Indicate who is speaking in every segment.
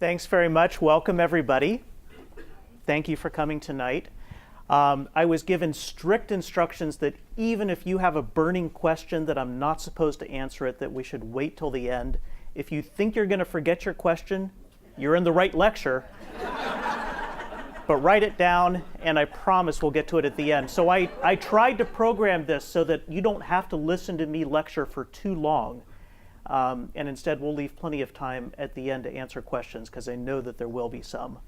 Speaker 1: Thanks very much. Welcome, everybody. Thank you for coming tonight. I was given strict instructions that even if you have a burning question that I'm not supposed to answer it, that we should wait till the end. If you think you're going to forget your question, you're in the right lecture. But write it down, and I promise we'll get to it at the end. So I tried to program this so that you don't have to listen to me lecture for too long. And instead, we'll leave plenty of time at the end to answer questions, because I know that there will be some.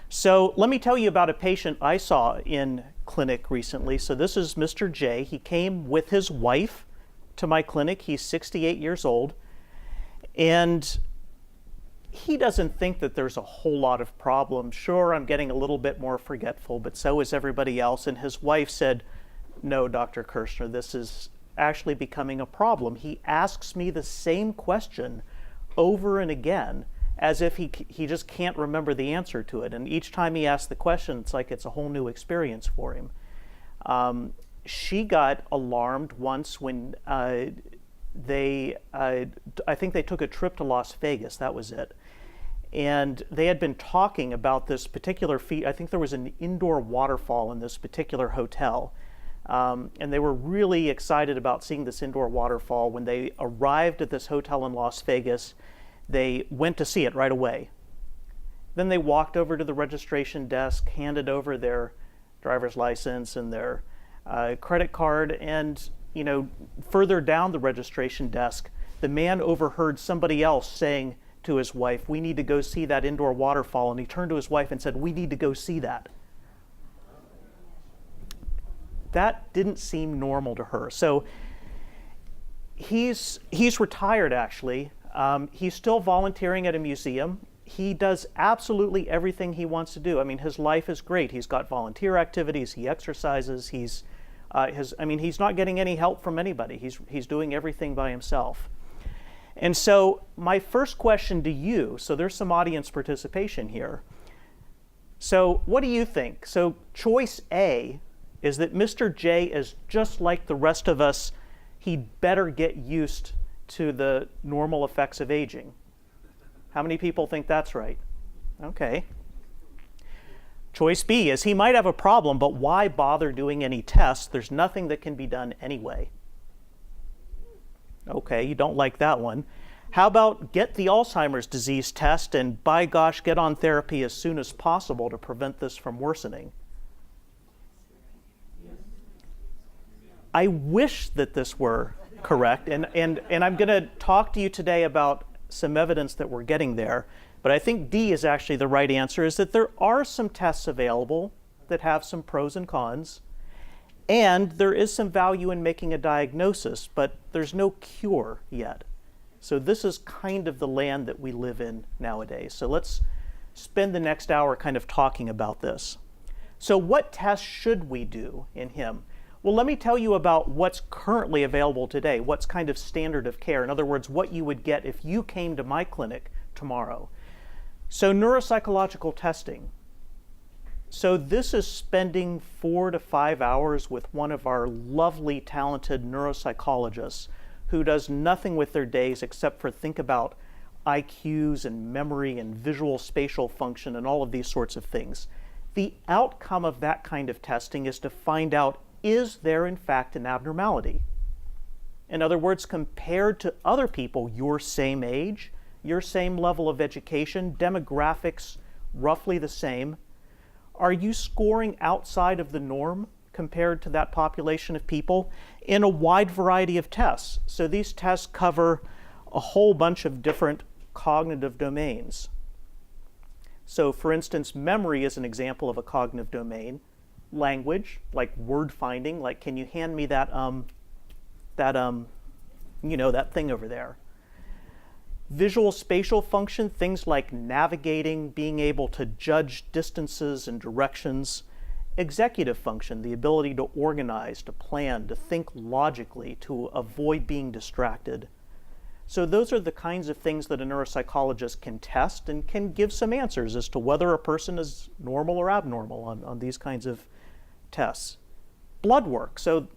Speaker 1: So let me tell you about a patient I saw in clinic recently. So this is Mr. J. He came with his wife to my clinic. He's 68 years old. And he doesn't think that there's a whole lot of problems. Sure, I'm getting a little bit more forgetful, but so is everybody else. And his wife said, no, Dr. Kirshner, this is actually becoming a problem. He asks me the same question over and again, as if he just can't remember the answer to it. And each time he asks the question, it's like it's a whole new experience for him. She got alarmed once when I think they took a trip to Las Vegas, that was it. And they had been talking about this particular I think there was an indoor waterfall in this particular hotel. And they were really excited about seeing this indoor waterfall. When they arrived at this hotel in Las Vegas, they went to see it right away. Then they walked over to the registration desk, handed over their driver's license and their credit card, and further down the registration desk, the man overheard somebody else saying to his wife, "We need to go see that indoor waterfall." And he turned to his wife and said, "We need to go see that." That didn't seem normal to her. So he's retired, actually. He's still volunteering at a museum. He does absolutely everything he wants to do. I mean, his life is great. He's got volunteer activities. He exercises. He's not getting any help from anybody. He's doing everything by himself. And so my first question to you, so there's some audience participation here. So what do you think? So choice A is that Mr. J is just like the rest of us. He'd better get used to the normal effects of aging. How many people think that's right? Okay. Choice B is he might have a problem, but why bother doing any tests? There's nothing that can be done anyway. Okay, you don't like that one. How about get the Alzheimer's disease test and, by gosh, get on therapy as soon as possible to prevent this from worsening? I wish that this were correct, and I'm going to talk to you today about some evidence that we're getting there, but I think D is actually the right answer, is that there are some tests available that have some pros and cons, and there is some value in making a diagnosis, but there's no cure yet. So this is kind of the land that we live in nowadays. So let's spend the next hour kind of talking about this. So what tests should we do in him? Well, let me tell you about what's currently available today, what's kind of standard of care. In other words, what you would get if you came to my clinic tomorrow. So neuropsychological testing. So this is spending 4 to 5 hours with one of our lovely, talented neuropsychologists who does nothing with their days except for think about IQs and memory and visual spatial function and all of these sorts of things. The outcome of that kind of testing is to find out, is there in fact an abnormality? In other words, compared to other people your same age, your same level of education, demographics roughly the same, are you scoring outside of the norm compared to that population of people in a wide variety of tests? So these tests cover a whole bunch of different cognitive domains. So for instance, memory is an example of a cognitive domain. Language, like word finding, like can you hand me that thing over there? Visual spatial function, things like navigating, being able to judge distances and directions. Executive function, the ability to organize, to plan, to think logically, to avoid being distracted. So those are the kinds of things that a neuropsychologist can test and can give some answers as to whether a person is normal or abnormal on these kinds of tests. Blood work. So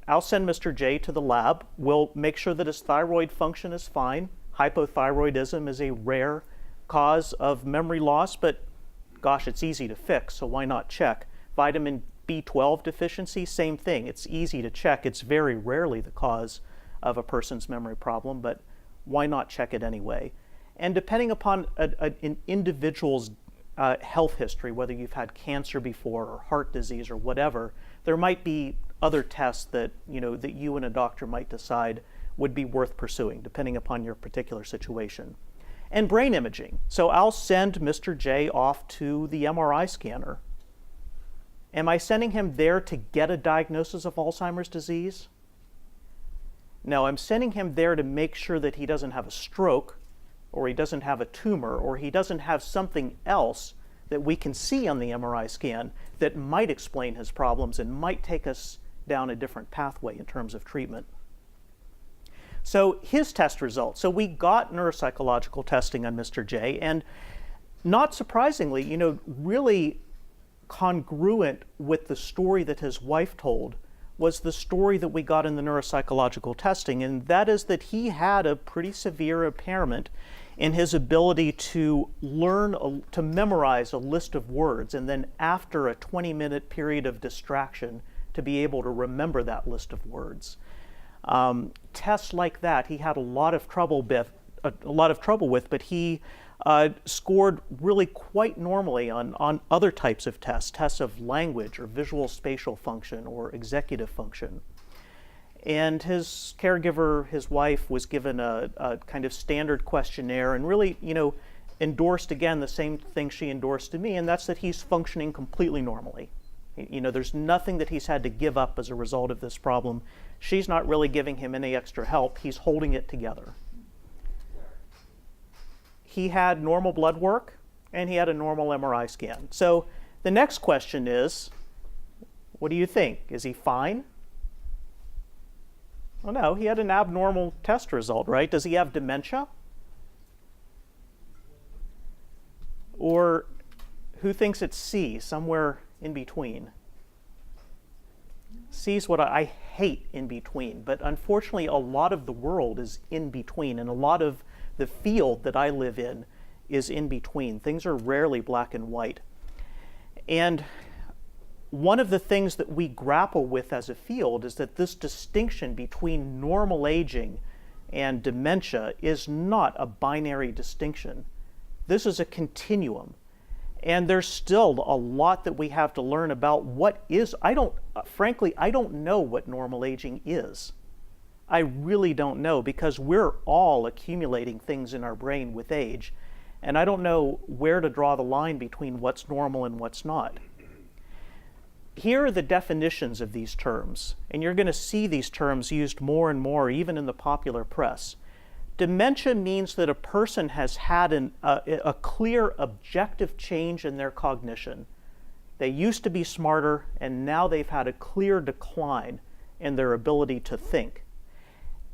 Speaker 1: I'll send Mr. J to the lab. We'll make sure that his thyroid function is fine. Hypothyroidism is a rare cause of memory loss, but gosh, it's easy to fix, so why not check? Vitamin B12 deficiency, same thing. It's easy to check. It's very rarely the cause of a person's memory problem, but why not check it anyway? And depending upon an individual's health history, whether you've had cancer before or heart disease or whatever, there might be other tests that you and a doctor might decide would be worth pursuing, depending upon your particular situation. And brain imaging. So I'll send Mr. J off to the MRI scanner. Am I sending him there to get a diagnosis of Alzheimer's disease? No, I'm sending him there to make sure that he doesn't have a stroke, or he doesn't have a tumor, or he doesn't have something else that we can see on the MRI scan that might explain his problems and might take us down a different pathway in terms of treatment. So his test results. So we got neuropsychological testing on Mr. J, and not surprisingly, really congruent with the story that his wife told was the story that we got in the neuropsychological testing, and that is that he had a pretty severe impairment in his ability to to memorize a list of words, and then after a 20-minute period of distraction, to be able to remember that list of words. Tests like that he had a lot of trouble with, but he scored really quite normally on other types of tests of language or visual spatial function or executive function. And his caregiver, his wife, was given a kind of standard questionnaire and really, endorsed again the same thing she endorsed to me, and that's that he's functioning completely normally. There's nothing that he's had to give up as a result of this problem. She's not really giving him any extra help. He's holding it together. He had normal blood work, and he had a normal MRI scan. So the next question is, what do you think? Is he fine? Well, no, he had an abnormal test result, right? Does he have dementia? Or who thinks it's C, somewhere in between? C is what I hate, in between, but unfortunately a lot of the world is in between, and a lot of the field that I live in is in between. Things are rarely black and white. And one of the things that we grapple with as a field is that this distinction between normal aging and dementia is not a binary distinction. This is a continuum. And there's still a lot that we have to learn about what is, frankly, I don't know what normal aging is. I really don't know, because we're all accumulating things in our brain with age, and I don't know where to draw the line between what's normal and what's not. Here are the definitions of these terms, and you're going to see these terms used more and more, even in the popular press. Dementia means that a person has had a clear objective change in their cognition. They used to be smarter, and now they've had a clear decline in their ability to think.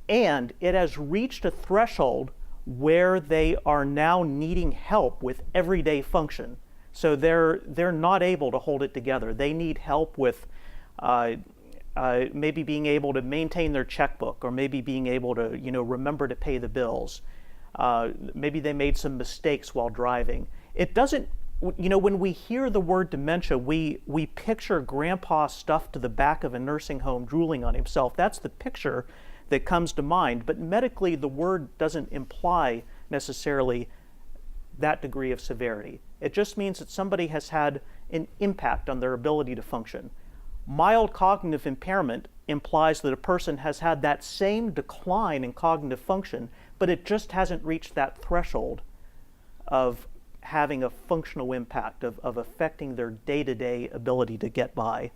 Speaker 1: And it has reached a threshold where they are now needing help with everyday function. So they're not able to hold it together. They need help with maybe being able to maintain their checkbook, or maybe being able to remember to pay the bills. Maybe they made some mistakes while driving. It doesn't, when we hear the word dementia, we picture grandpa stuffed to the back of a nursing home drooling on himself. That's the picture that comes to mind, but medically the word doesn't imply necessarily that degree of severity. It just means that somebody has had an impact on their ability to function. Mild cognitive impairment implies that a person has had that same decline in cognitive function, but it just hasn't reached that threshold of having a functional impact, of affecting their day-to-day ability to get by.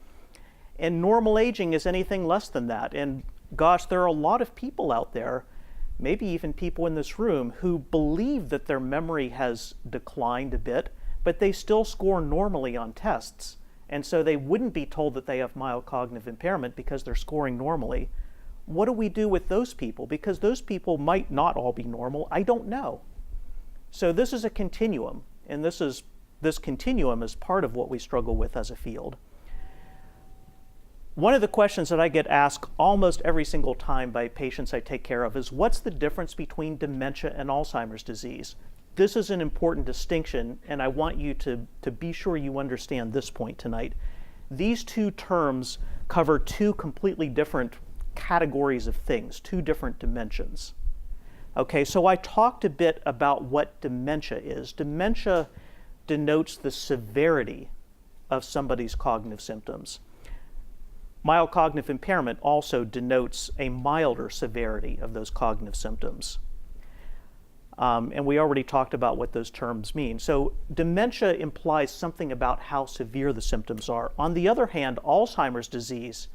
Speaker 1: And normal aging is anything less than that. And gosh, there are a lot of people out there, maybe even people in this room, who believe that their memory has declined a bit, but they still score normally on tests. And so they wouldn't be told that they have mild cognitive impairment because they're scoring normally. What do we do with those people? Because those people might not all be normal. I don't know. So this is a continuum, and this continuum is part of what we struggle with as a field. One of the questions that I get asked almost every single time by patients I take care of is, what's the difference between dementia and Alzheimer's disease? this is an important distinction, and I want you to be sure you understand this point tonight. These two terms cover two completely different categories of things, two different dimensions. Okay, so I talked a bit about what dementia is. Dementia denotes the severity of somebody's cognitive symptoms. Mild cognitive impairment also denotes a milder severity of those cognitive symptoms. And we already talked about what those terms mean. So dementia implies something about how severe the symptoms are. On the other hand, Alzheimer's disease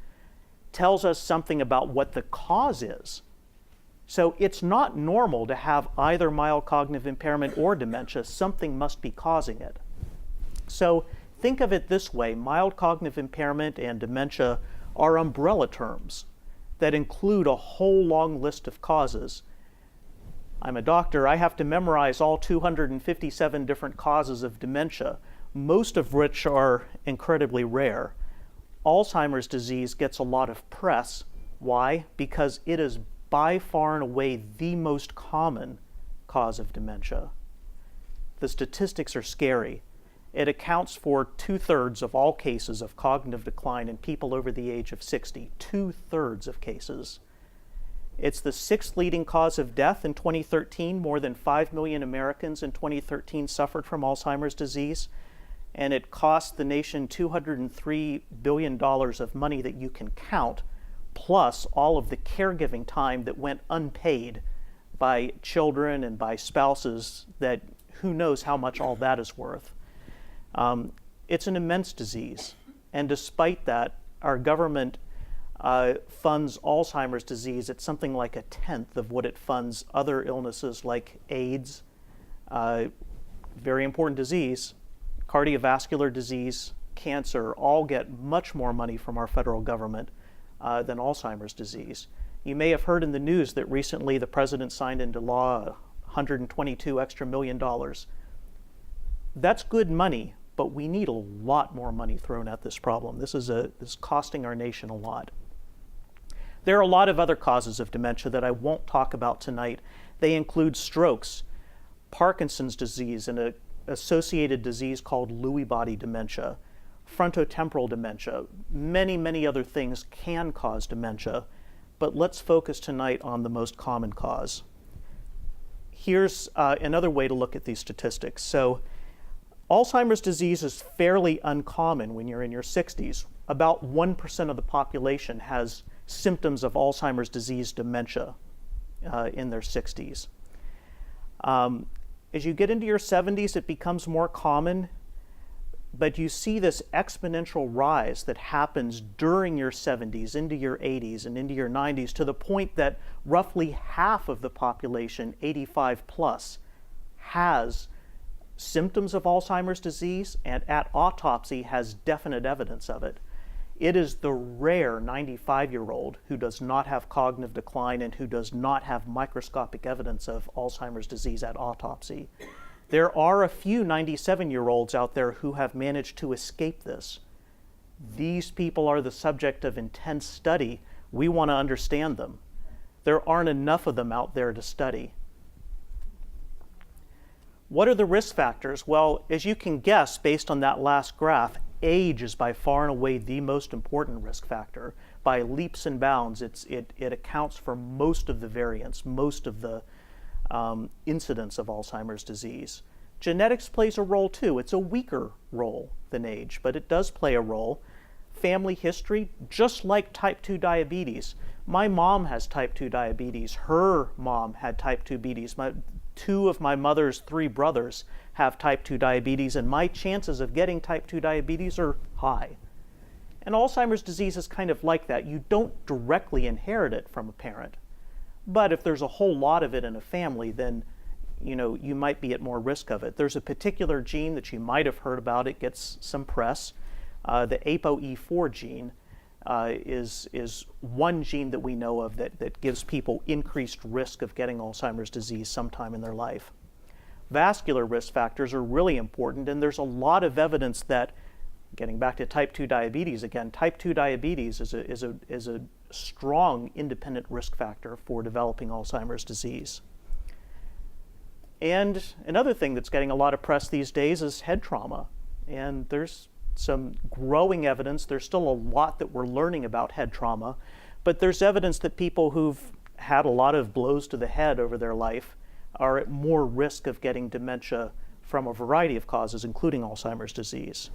Speaker 1: tells us something about what the cause is. So it's not normal to have either mild cognitive impairment or dementia. Something must be causing it. So think of it this way: mild cognitive impairment and dementia are umbrella terms that include a whole long list of causes. I'm a doctor. I have to memorize all 257 different causes of dementia, most of which are incredibly rare. Alzheimer's disease gets a lot of press. Why? Because it is by far and away the most common cause of dementia. The statistics are scary. It accounts for 2/3 of all cases of cognitive decline in people over the age of 60, 2/3 of cases. It's the 6th leading cause of death in 2013. More than 5 million Americans in 2013 suffered from Alzheimer's disease, and it cost the nation $203 billion of money that you can count, plus all of the caregiving time that went unpaid by children and by spouses, that who knows how much all that is worth. It's an immense disease, and despite that, our government funds Alzheimer's disease at something like 1/10 of what it funds other illnesses like AIDS, very important disease, cardiovascular disease, cancer, all get much more money from our federal government than Alzheimer's disease. You may have heard in the news that recently the president signed into law $122 extra million. That's good money, but we need a lot more money thrown at this problem. This is costing our nation a lot. There are a lot of other causes of dementia that I won't talk about tonight. They include strokes, Parkinson's disease, and an associated disease called Lewy body dementia, frontotemporal dementia. Many, many other things can cause dementia, but let's focus tonight on the most common cause. Here's another way to look at these statistics. So Alzheimer's disease is fairly uncommon when you're in your 60s. About 1% of the population has symptoms of Alzheimer's disease dementia in their 60s. As you get into your 70s, it becomes more common, but you see this exponential rise that happens during your 70s, into your 80s, and into your 90s, to the point that roughly half of the population, 85 plus, has symptoms of Alzheimer's disease, and at autopsy has definite evidence of it. It is the rare 95-year-old who does not have cognitive decline and who does not have microscopic evidence of Alzheimer's disease at autopsy. There are a few 97-year-olds out there who have managed to escape this. These people are the subject of intense study. We want to understand them. There aren't enough of them out there to study. What are the risk factors? Well, as you can guess based on that last graph, age is by far and away the most important risk factor. By leaps and bounds, it accounts for most of the variance, most of the incidence of Alzheimer's disease. Genetics plays a role too. It's a weaker role than age, but it does play a role. Family history, just like type 2 diabetes. My mom has type 2 diabetes. Her mom had type 2 diabetes. Two of my mother's 3 brothers have type 2 diabetes, and my chances of getting type 2 diabetes are high. And Alzheimer's disease is kind of like that. You don't directly inherit it from a parent. But if there's a whole lot of it in a family, then you might be at more risk of it. There's a particular gene that you might have heard about. It gets some press. The ApoE4 gene is one gene that we know of that gives people increased risk of getting Alzheimer's disease sometime in their life. Vascular risk factors are really important, and there's a lot of evidence that, getting back to type 2 diabetes again, type 2 diabetes is a strong independent risk factor for developing Alzheimer's disease. And another thing that's getting a lot of press these days is head trauma. And there's some growing evidence. There's still a lot that we're learning about head trauma, but there's evidence that people who've had a lot of blows to the head over their life are at more risk of getting dementia from a variety of causes, including Alzheimer's disease.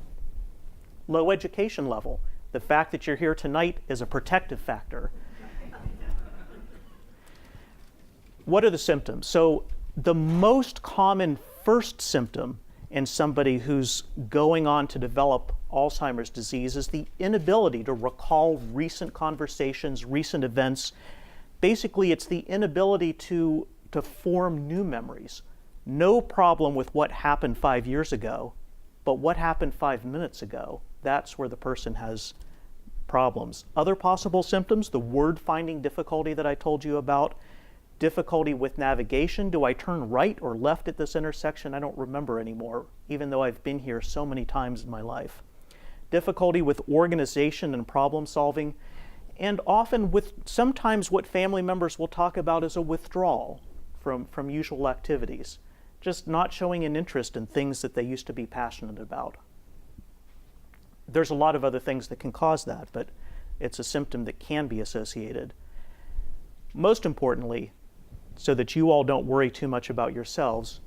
Speaker 1: Low education level. The fact that you're here tonight is a protective factor. What are the symptoms? So the most common first symptom in somebody who's going on to develop Alzheimer's disease is the inability to recall recent conversations, recent events. Basically, it's the inability to form new memories. No problem with what happened 5 years ago, but what happened 5 minutes ago, that's where the person has problems. Other possible symptoms, the word finding difficulty that I told you about, difficulty with navigation. Do I turn right or left at this intersection? I don't remember anymore, even though I've been here so many times in my life. Difficulty with organization and problem solving, and often sometimes what family members will talk about is a withdrawal from usual activities, just not showing an interest in things that they used to be passionate about. There's a lot of other things that can cause that, but it's a symptom that can be associated. Most importantly, so that you all don't worry too much about yourselves,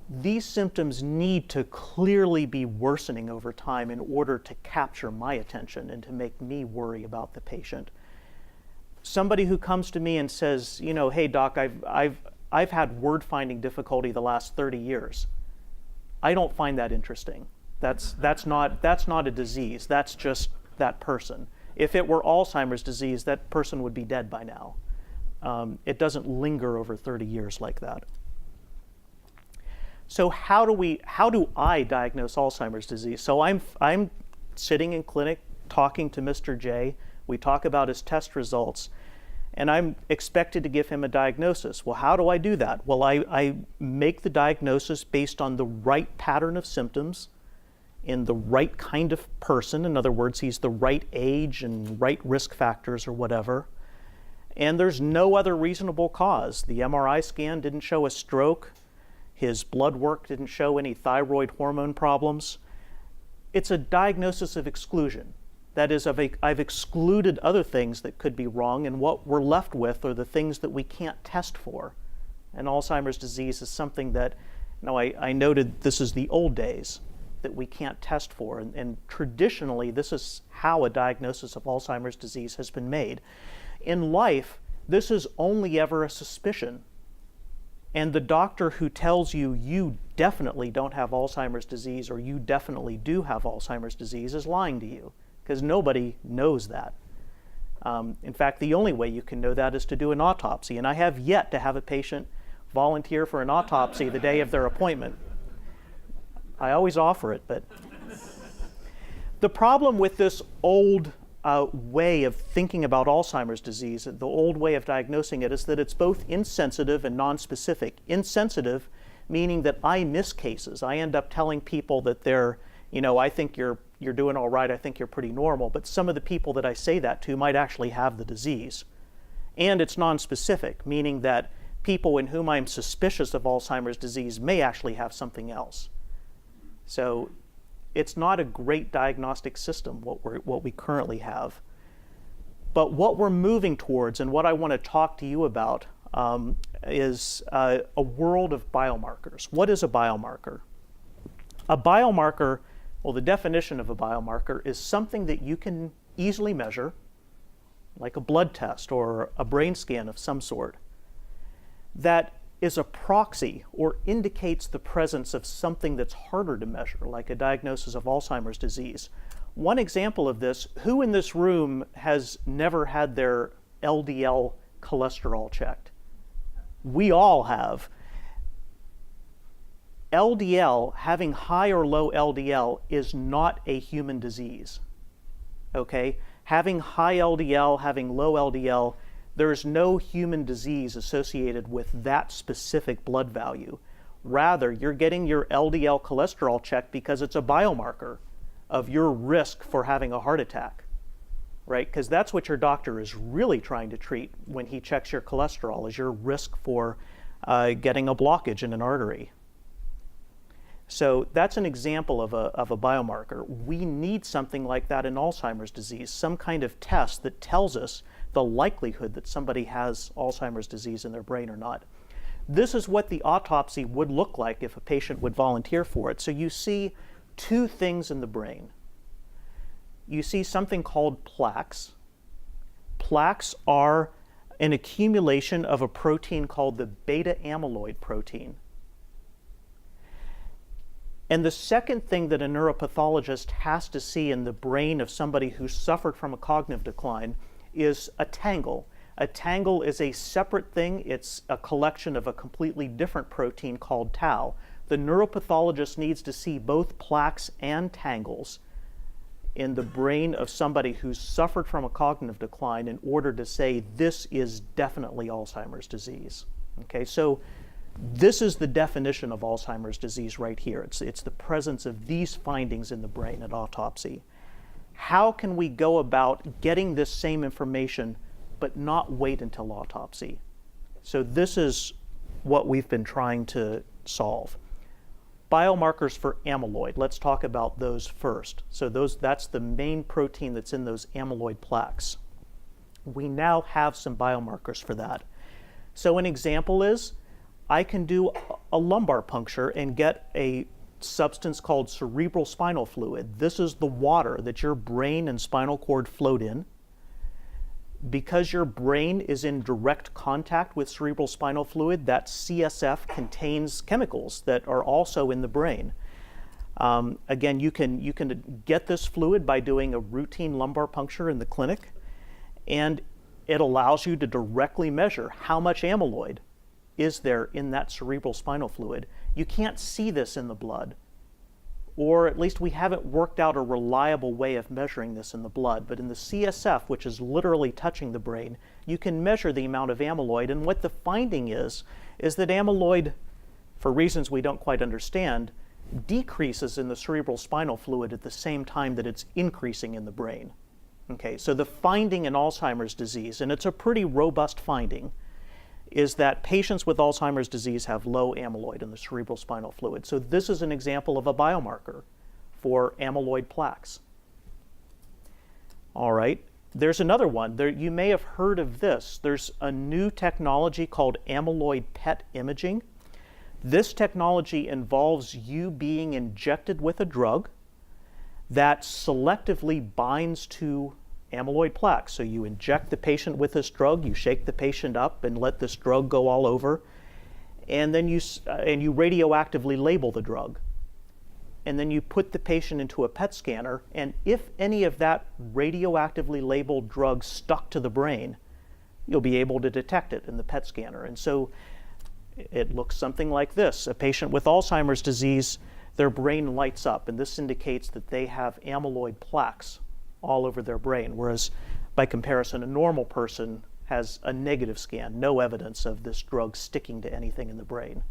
Speaker 1: these symptoms need to clearly be worsening over time in order to capture my attention and to make me worry about the patient. Somebody who comes to me and says, hey doc, I've had word finding difficulty the last 30 years. I don't find that interesting. That's not a disease. That's just that person. If it were Alzheimer's disease, that person would be dead by now. It doesn't linger over 30 years like that. So how do I diagnose Alzheimer's disease? So I'm sitting in clinic talking to Mr. J. We talk about his test results, and I'm expected to give him a diagnosis. Well, how do I do that? Well, I make the diagnosis based on the right pattern of symptoms in the right kind of person. In other words, he's the right age and right risk factors or whatever. And there's no other reasonable cause. The MRI scan didn't show a stroke. His blood work didn't show any thyroid hormone problems. It's a diagnosis of exclusion. That is, I've excluded other things that could be wrong, and what we're left with are the things that we can't test for. And Alzheimer's disease is something that, I noted this is the old days that we can't test for, and traditionally this is how a diagnosis of Alzheimer's disease has been made. In life, this is only ever a suspicion. And the doctor who tells you you definitely don't have Alzheimer's disease or you definitely do have Alzheimer's disease is lying to you, because nobody knows that. In fact, the only way you can know that is to do an autopsy, and I have yet to have a patient volunteer for an autopsy the day of their appointment. I always offer it, but the problem with this old way of thinking about Alzheimer's disease, the old way of diagnosing it, is that it's both insensitive and nonspecific. Insensitive, meaning that I miss cases. I end up telling people that they're, I think you're doing all right, I think you're pretty normal, but some of the people that I say that to might actually have the disease. And it's nonspecific, meaning that people in whom I'm suspicious of Alzheimer's disease may actually have something else. So it's not a great diagnostic system, what we currently have. But what we're moving towards, and what I want to talk to you about, is a world of biomarkers. What is a biomarker? A biomarker, well, the definition of a biomarker is something that you can easily measure, like a blood test or a brain scan of some sort, that is a proxy or indicates the presence of something that's harder to measure, like a diagnosis of Alzheimer's disease. One example of this, who in this room has never had their LDL cholesterol checked? We all have. LDL, having high or low LDL, is not a human disease, okay? Having high LDL, having low LDL, there is no human disease associated with that specific blood value. Rather, you're getting your LDL cholesterol checked because it's a biomarker of your risk for having a heart attack, right? Because that's what your doctor is really trying to treat when he checks your cholesterol, is your risk for getting a blockage in an artery. So that's an example of a biomarker. We need something like that in Alzheimer's disease, some kind of test that tells us the likelihood that somebody has Alzheimer's disease in their brain or not. This is what the autopsy would look like if a patient would volunteer for it. So you see two things in the brain. You see something called plaques. Plaques are an accumulation of a protein called the beta amyloid protein. And the second thing that a neuropathologist has to see in the brain of somebody who suffered from a cognitive decline is a tangle. A tangle is a separate thing. It's a collection of a completely different protein called tau. The neuropathologist needs to see both plaques and tangles in the brain of somebody who's suffered from a cognitive decline in order to say this is definitely Alzheimer's disease. Okay, so this is the definition of Alzheimer's disease right here. It's the presence of these findings in the brain at autopsy. How can we go about getting this same information but not wait until autopsy? So this is what we've been trying to solve. Biomarkers for amyloid, let's talk about those first. So that's the main protein that's in those amyloid plaques. We now have some biomarkers for that. So an example is I can do a lumbar puncture and get a substance called cerebral spinal fluid. This is the water that your brain and spinal cord float in. Because your brain is in direct contact with cerebral spinal fluid, that CSF contains chemicals that are also in the brain. Again, you can get this fluid by doing a routine lumbar puncture in the clinic, and it allows you to directly measure how much amyloid is there in that cerebral spinal fluid. You can't see this in the blood, or at least we haven't worked out a reliable way of measuring this in the blood. But in the CSF, which is literally touching the brain, you can measure the amount of amyloid. And what the finding is that amyloid, for reasons we don't quite understand, decreases in the cerebral spinal fluid at the same time that it's increasing in the brain. Okay, so the finding in Alzheimer's disease, and it's a pretty robust finding, is that patients with Alzheimer's disease have low amyloid in the cerebral spinal fluid. So this is an example of a biomarker for amyloid plaques. All right, there's another one. You may have heard of this. There's a new technology called amyloid PET imaging. This technology involves you being injected with a drug that selectively binds to amyloid plaques. So you inject the patient with this drug, you shake the patient up and let this drug go all over, and then you radioactively label the drug. And then you put the patient into a PET scanner, and if any of that radioactively labeled drug stuck to the brain, you'll be able to detect it in the PET scanner. And so it looks something like this. A patient with Alzheimer's disease, their brain lights up, and this indicates that they have amyloid plaques all over their brain, whereas by comparison, a normal person has a negative scan, no evidence of this drug sticking to anything in the brain.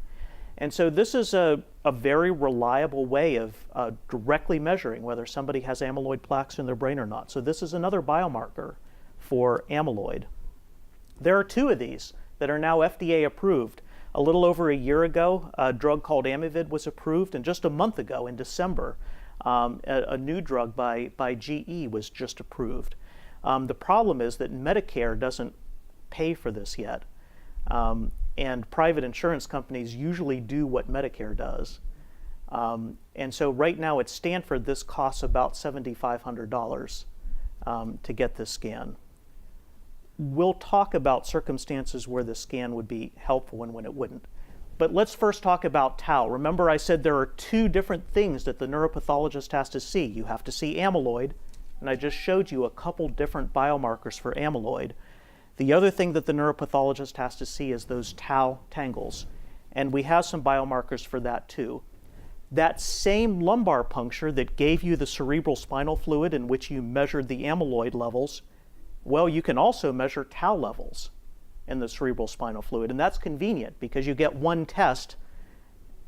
Speaker 1: And so this is a very reliable way of directly measuring whether somebody has amyloid plaques in their brain or not. So this is another biomarker for amyloid. There are two of these that are now FDA approved. A little over a year ago, a drug called Amyvid was approved, and just a month ago in December, a new drug by GE was just approved. The problem is that Medicare doesn't pay for this yet, and private insurance companies usually do what Medicare does. And so right now at Stanford, this costs about $7,500 to get this scan. We'll talk about circumstances where the scan would be helpful and when it wouldn't. But let's first talk about tau. Remember, I said there are two different things that the neuropathologist has to see. You have to see amyloid, and I just showed you a couple different biomarkers for amyloid. The other thing that the neuropathologist has to see is those tau tangles, and we have some biomarkers for that too. That same lumbar puncture that gave you the cerebral spinal fluid in which you measured the amyloid levels, well, you can also measure tau levels in the cerebral spinal fluid, and that's convenient because you get one test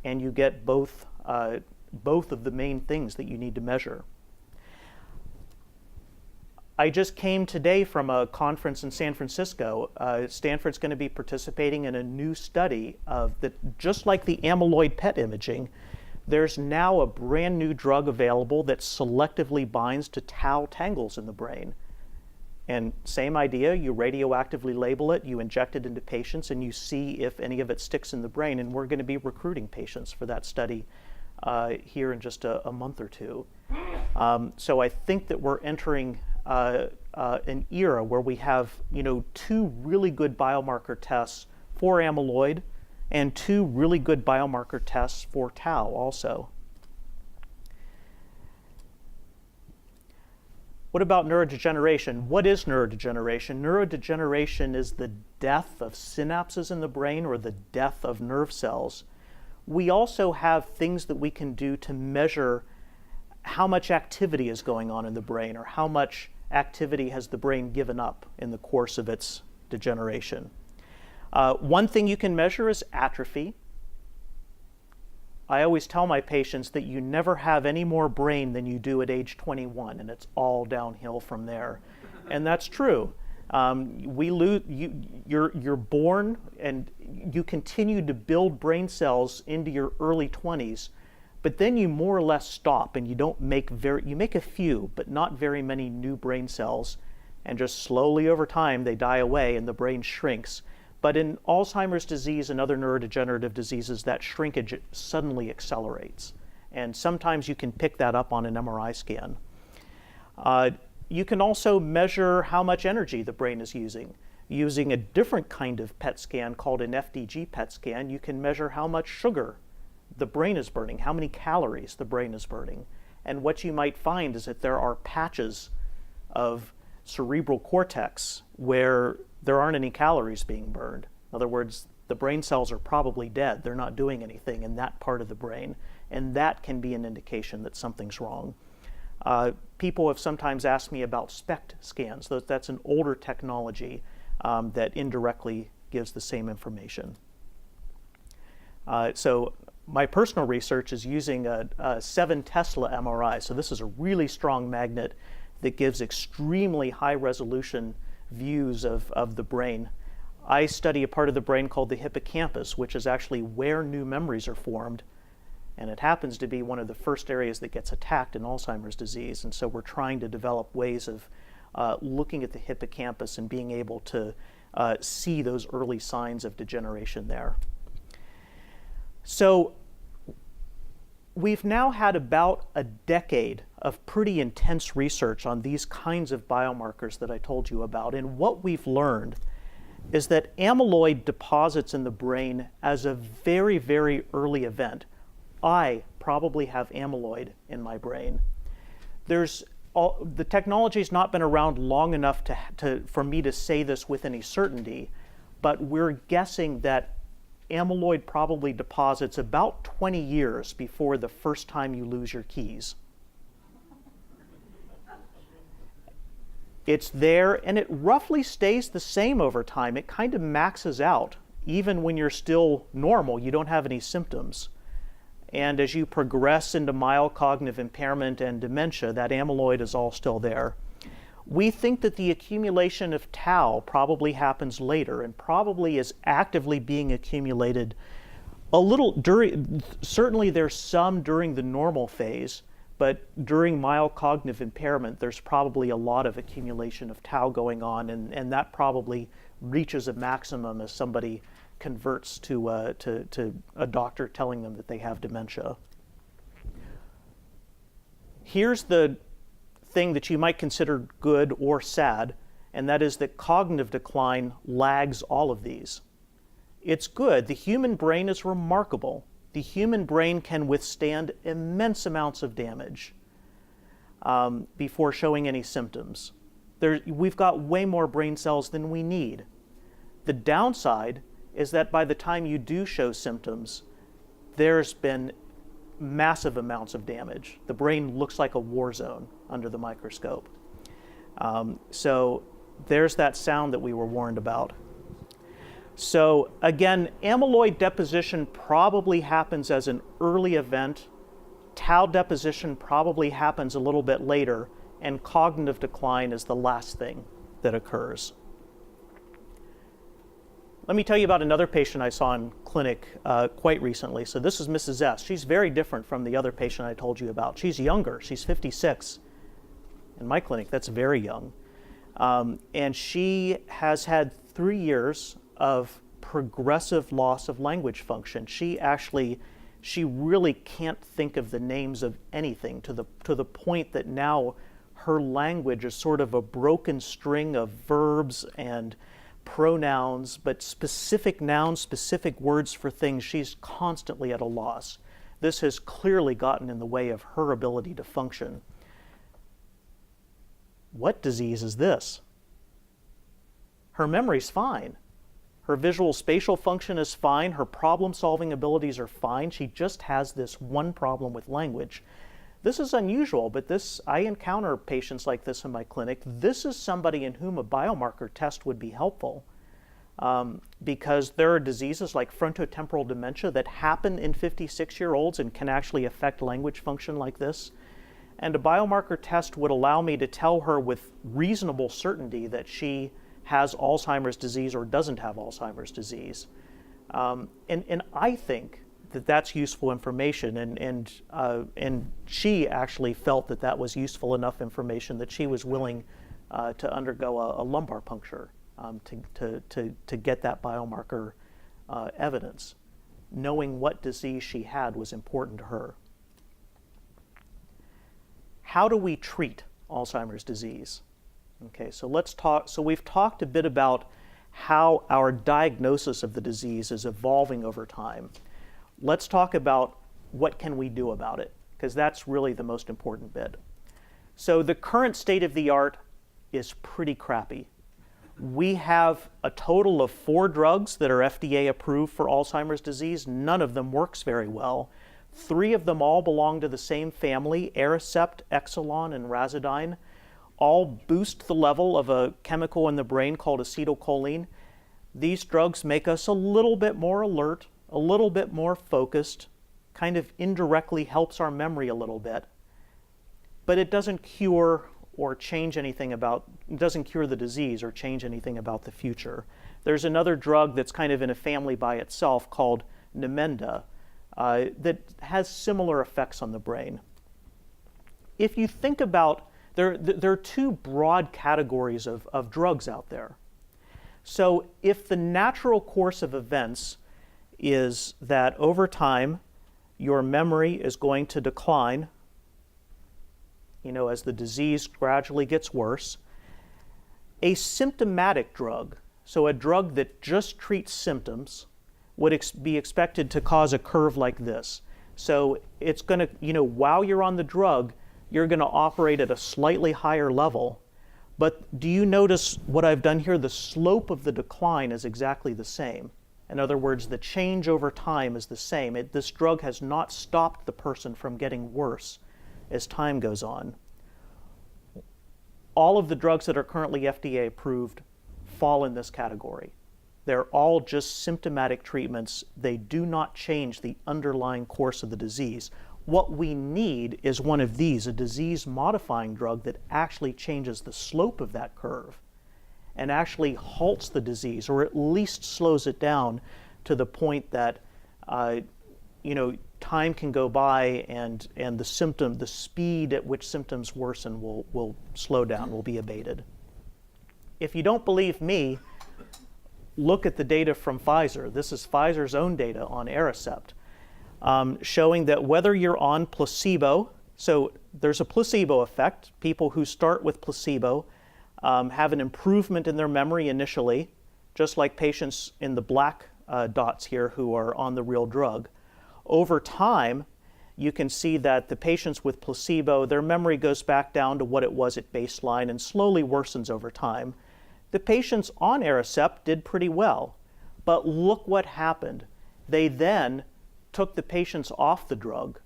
Speaker 1: and you get both of the main things that you need to measure. I just came today from a conference in San Francisco. Stanford's going to be participating in a new study of that, just like the amyloid PET imaging, there's now a brand new drug available that selectively binds to tau tangles in the brain. And same idea, you radioactively label it, you inject it into patients, and you see if any of it sticks in the brain. And we're going to be recruiting patients for that study here in just a month or two. So I think that we're entering an era where we have, two really good biomarker tests for amyloid and two really good biomarker tests for tau also. What about neurodegeneration? What is neurodegeneration? Neurodegeneration is the death of synapses in the brain or the death of nerve cells. We also have things that we can do to measure how much activity is going on in the brain or how much activity has the brain given up in the course of its degeneration. One thing you can measure is atrophy. I always tell my patients that you never have any more brain than you do at age 21, and it's all downhill from there. And that's true. You're born and you continue to build brain cells into your early 20s, but then you more or less stop and you don't make you make a few, but not very many new brain cells, and just slowly over time they die away and the brain shrinks. But in Alzheimer's disease and other neurodegenerative diseases, that shrinkage suddenly accelerates. And sometimes you can pick that up on an MRI scan. You can also measure how much energy the brain is using. Using a different kind of PET scan called an FDG PET scan, you can measure how much sugar the brain is burning, how many calories the brain is burning. And what you might find is that there are patches of cerebral cortex where there aren't any calories being burned. In other words, the brain cells are probably dead. They're not doing anything in that part of the brain. And that can be an indication that something's wrong. People have sometimes asked me about SPECT scans. That's an older technology that indirectly gives the same information. So my personal research is using a 7 Tesla MRI. So this is a really strong magnet that gives extremely high resolution views of the brain. I study a part of the brain called the hippocampus, which is actually where new memories are formed. And it happens to be one of the first areas that gets attacked in Alzheimer's disease. And so we're trying to develop ways of looking at the hippocampus and being able to see those early signs of degeneration there. So we've now had about a decade of pretty intense research on these kinds of biomarkers that I told you about. And what we've learned is that amyloid deposits in the brain as a very, very early event. I probably have amyloid in my brain. The technology's not been around long enough for me to say this with any certainty, but we're guessing that amyloid probably deposits about 20 years before the first time you lose your keys. It's there, and it roughly stays the same over time. It kind of maxes out. Even when you're still normal, you don't have any symptoms. And as you progress into mild cognitive impairment and dementia, that amyloid is all still there. We think that the accumulation of tau probably happens later and probably is actively being accumulated a little during, certainly there's some during the normal phase, but during mild cognitive impairment, there's probably a lot of accumulation of tau going on, and that probably reaches a maximum as somebody converts to a doctor telling them that they have dementia. Here's the thing that you might consider good or sad, and that is that cognitive decline lags all of these. It's good. The human brain is remarkable. The human brain can withstand immense amounts of damage before showing any symptoms. We've got way more brain cells than we need. The downside is that by the time you do show symptoms, there's been massive amounts of damage. The brain looks like a war zone under the microscope. So there's that sound that we were warned about. So again, amyloid deposition probably happens as an early event. Tau deposition probably happens a little bit later. and cognitive decline is the last thing that occurs. Let me tell you about another patient I saw in clinic quite recently. So this is Mrs. S. She's very different from the other patient I told you about. She's younger. She's 56. In my clinic, that's very young. And she has had 3 years of progressive loss of language function. She really can't think of the names of anything to the point that now her language is sort of a broken string of verbs and pronouns, but specific nouns, specific words for things, she's constantly at a loss. This has clearly gotten in the way of her ability to function. What disease is this? Her memory's fine. Her visual spatial function is fine. Her problem-solving abilities are fine. She just has this one problem with language. This is unusual, but I encounter patients like this in my clinic. This is somebody in whom a biomarker test would be helpful because there are diseases like frontotemporal dementia that happen in 56-year-olds and can actually affect language function like this. And a biomarker test would allow me to tell her with reasonable certainty that she has Alzheimer's disease or doesn't have Alzheimer's disease. And I think that that's useful information, and she actually felt that that was useful enough information that she was willing to undergo a lumbar puncture to get that biomarker evidence. Knowing what disease she had was important to her. How do we treat Alzheimer's disease? Okay, so let's talk. So we've talked a bit about how our diagnosis of the disease is evolving over time. Let's talk about what can we do about it, because that's really the most important bit. So the current state of the art is pretty crappy. We have a total of 4 drugs that are FDA approved for Alzheimer's disease. None of them works very well. 3 of them all belong to the same family, Aricept, Exelon, and Razidine. All boost the level of a chemical in the brain called acetylcholine. These drugs make us a little bit more alert, a little bit more focused, kind of indirectly helps our memory a little bit. But it doesn't cure or change anything about, it doesn't cure the disease or change anything about the future. There's another drug that's kind of in a family by itself called Namenda that has similar effects on the brain. If you think about, there are 2 broad categories of drugs out there. So if the natural course of events is that over time your memory is going to decline, as the disease gradually gets worse, a symptomatic drug, so a drug that just treats symptoms, would be expected to cause a curve like this. So it's going to, while you're on the drug, you're going to operate at a slightly higher level. But do you notice what I've done here? The slope of the decline is exactly the same. In other words, the change over time is the same. This drug has not stopped the person from getting worse as time goes on. All of the drugs that are currently FDA approved fall in this category. They're all just symptomatic treatments. They do not change the underlying course of the disease. What we need is one of these, a disease-modifying drug that actually changes the slope of that curve and actually halts the disease, or at least slows it down to the point that time can go by and the speed at which symptoms worsen will slow down, will be abated. If you don't believe me, look at the data from Pfizer. This is Pfizer's own data on Aricept, showing that whether you're on placebo, so there's a placebo effect. People who start with placebo have an improvement in their memory initially, just like patients in the black dots here who are on the real drug. Over time, you can see that the patients with placebo, their memory goes back down to what it was at baseline and slowly worsens over time. The patients on Aricept did pretty well, but look what happened. They then took the patients off the drug.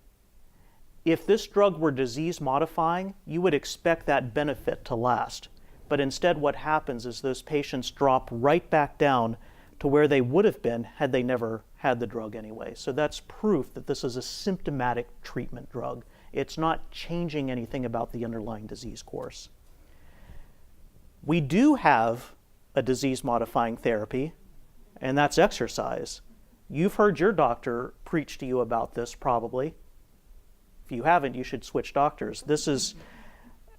Speaker 1: If this drug were disease modifying, you would expect that benefit to last. But instead what happens is those patients drop right back down to where they would have been had they never had the drug anyway. So that's proof that this is a symptomatic treatment drug It's not changing anything about the underlying disease course. We do have a disease-modifying therapy, and that's exercise. You've heard your doctor preach to you about this probably. If you haven't, you should switch doctors. This is,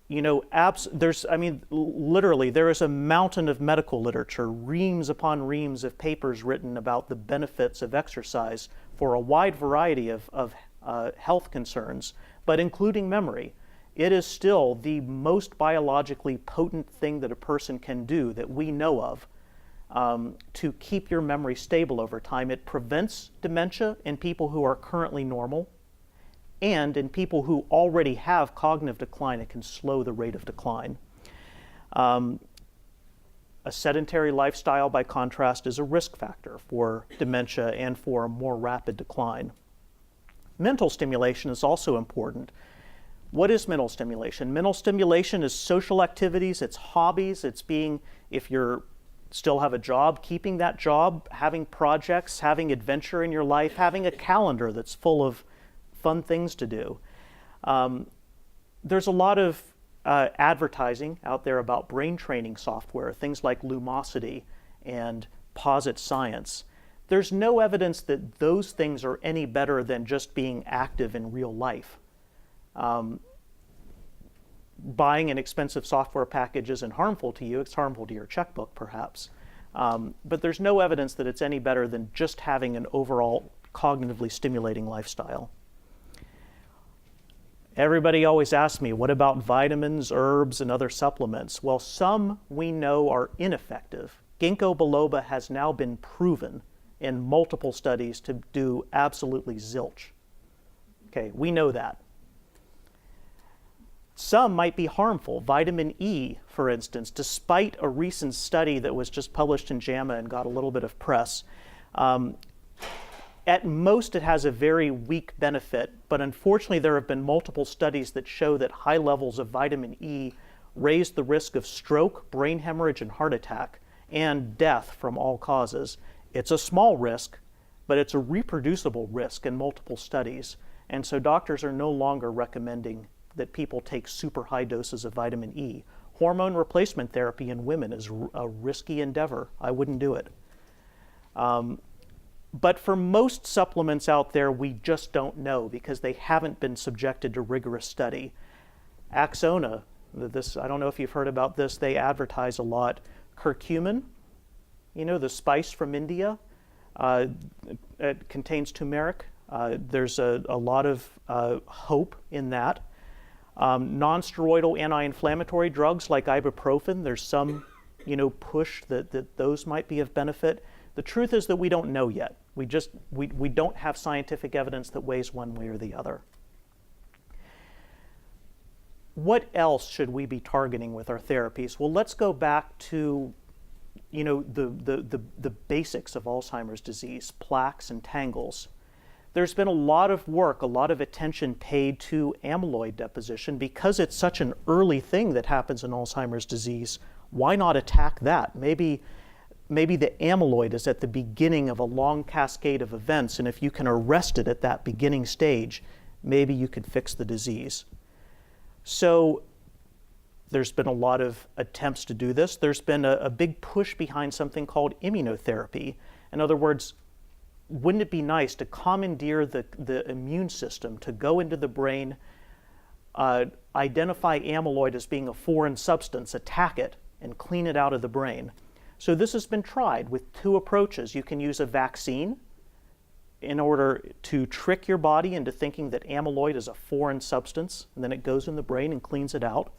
Speaker 1: literally, there is a mountain of medical literature, reams upon reams of papers written about the benefits of exercise for a wide variety of health concerns, but including memory. It is still the most biologically potent thing that a person can do that we know of to keep your memory stable over time. It prevents dementia in people who are currently normal, and in people who already have cognitive decline, it can slow the rate of decline. A sedentary lifestyle, by contrast, is a risk factor for dementia and for a more rapid decline. Mental stimulation is also important. What is mental stimulation? Mental stimulation is social activities, it's hobbies, it's being, if you're still have a job, keeping that job, having projects, having adventure in your life, having a calendar that's full of fun things to do. There's a lot of advertising out there about brain training software, things like Lumosity and Posit Science. There's no evidence that those things are any better than just being active in real life. Buying an expensive software package isn't harmful to you, it's harmful to your checkbook perhaps. But there's no evidence that it's any better than just having an overall cognitively stimulating lifestyle. Everybody always asks me, what about vitamins, herbs, and other supplements? Well, some we know are ineffective. Ginkgo biloba has now been proven in multiple studies to do absolutely zilch. Okay, we know that. Some might be harmful. Vitamin E, for instance, despite a recent study that was just published in JAMA and got a little bit of press, at most it has a very weak benefit, but unfortunately there have been multiple studies that show that high levels of vitamin E raise the risk of stroke, brain hemorrhage, and heart attack, and death from all causes. It's a small risk, but it's a reproducible risk in multiple studies, and so doctors are no longer recommending that people take super high doses of vitamin E. Hormone replacement therapy in women is a risky endeavor. I wouldn't do it. But for most supplements out there, we just don't know because they haven't been subjected to rigorous study. Axona, I don't know if you've heard about this, they advertise a lot. Curcumin, the spice from India, it contains turmeric. There's a lot of hope in that. Non-steroidal anti-inflammatory drugs like ibuprofen, there's some push that those might be of benefit. The truth is that we don't know yet. We don't have scientific evidence that weighs one way or the other. What else should we be targeting with our therapies? Well, let's go back to the basics of Alzheimer's disease, plaques and tangles. There's been a lot of work, a lot of attention paid to amyloid deposition because it's such an early thing that happens in Alzheimer's disease. Why not attack that? Maybe the amyloid is at the beginning of a long cascade of events, and if you can arrest it at that beginning stage, maybe you could fix the disease. So there's been a lot of attempts to do this. There's been a big push behind something called immunotherapy. In other words, wouldn't it be nice to commandeer the immune system to go into the brain, identify amyloid as being a foreign substance, attack it, and clean it out of the brain? So this has been tried with two approaches. You can use a vaccine in order to trick your body into thinking that amyloid is a foreign substance, and then it goes in the brain and cleans it out.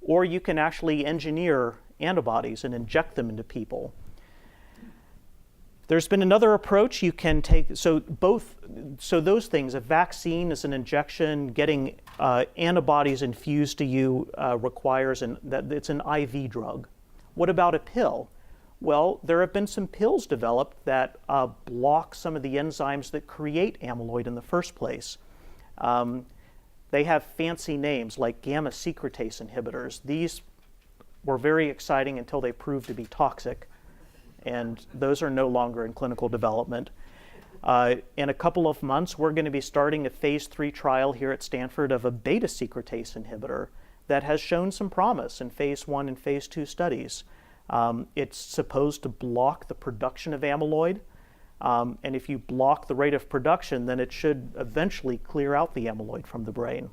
Speaker 1: Or you can actually engineer antibodies and inject them into people. There's been another approach you can take, so those things, a vaccine is an injection, getting antibodies infused to you requires, it's an IV drug. What about a pill? Well, there have been some pills developed that block some of the enzymes that create amyloid in the first place. They have fancy names like gamma secretase inhibitors. These were very exciting until they proved to be toxic, and those are no longer in clinical development. In a couple of months, we're going to be starting a phase 3 trial here at Stanford of a beta secretase inhibitor that has shown some promise in phase 1 and phase 2 studies. It's supposed to block the production of amyloid, and if you block the rate of production, then it should eventually clear out the amyloid from the brain.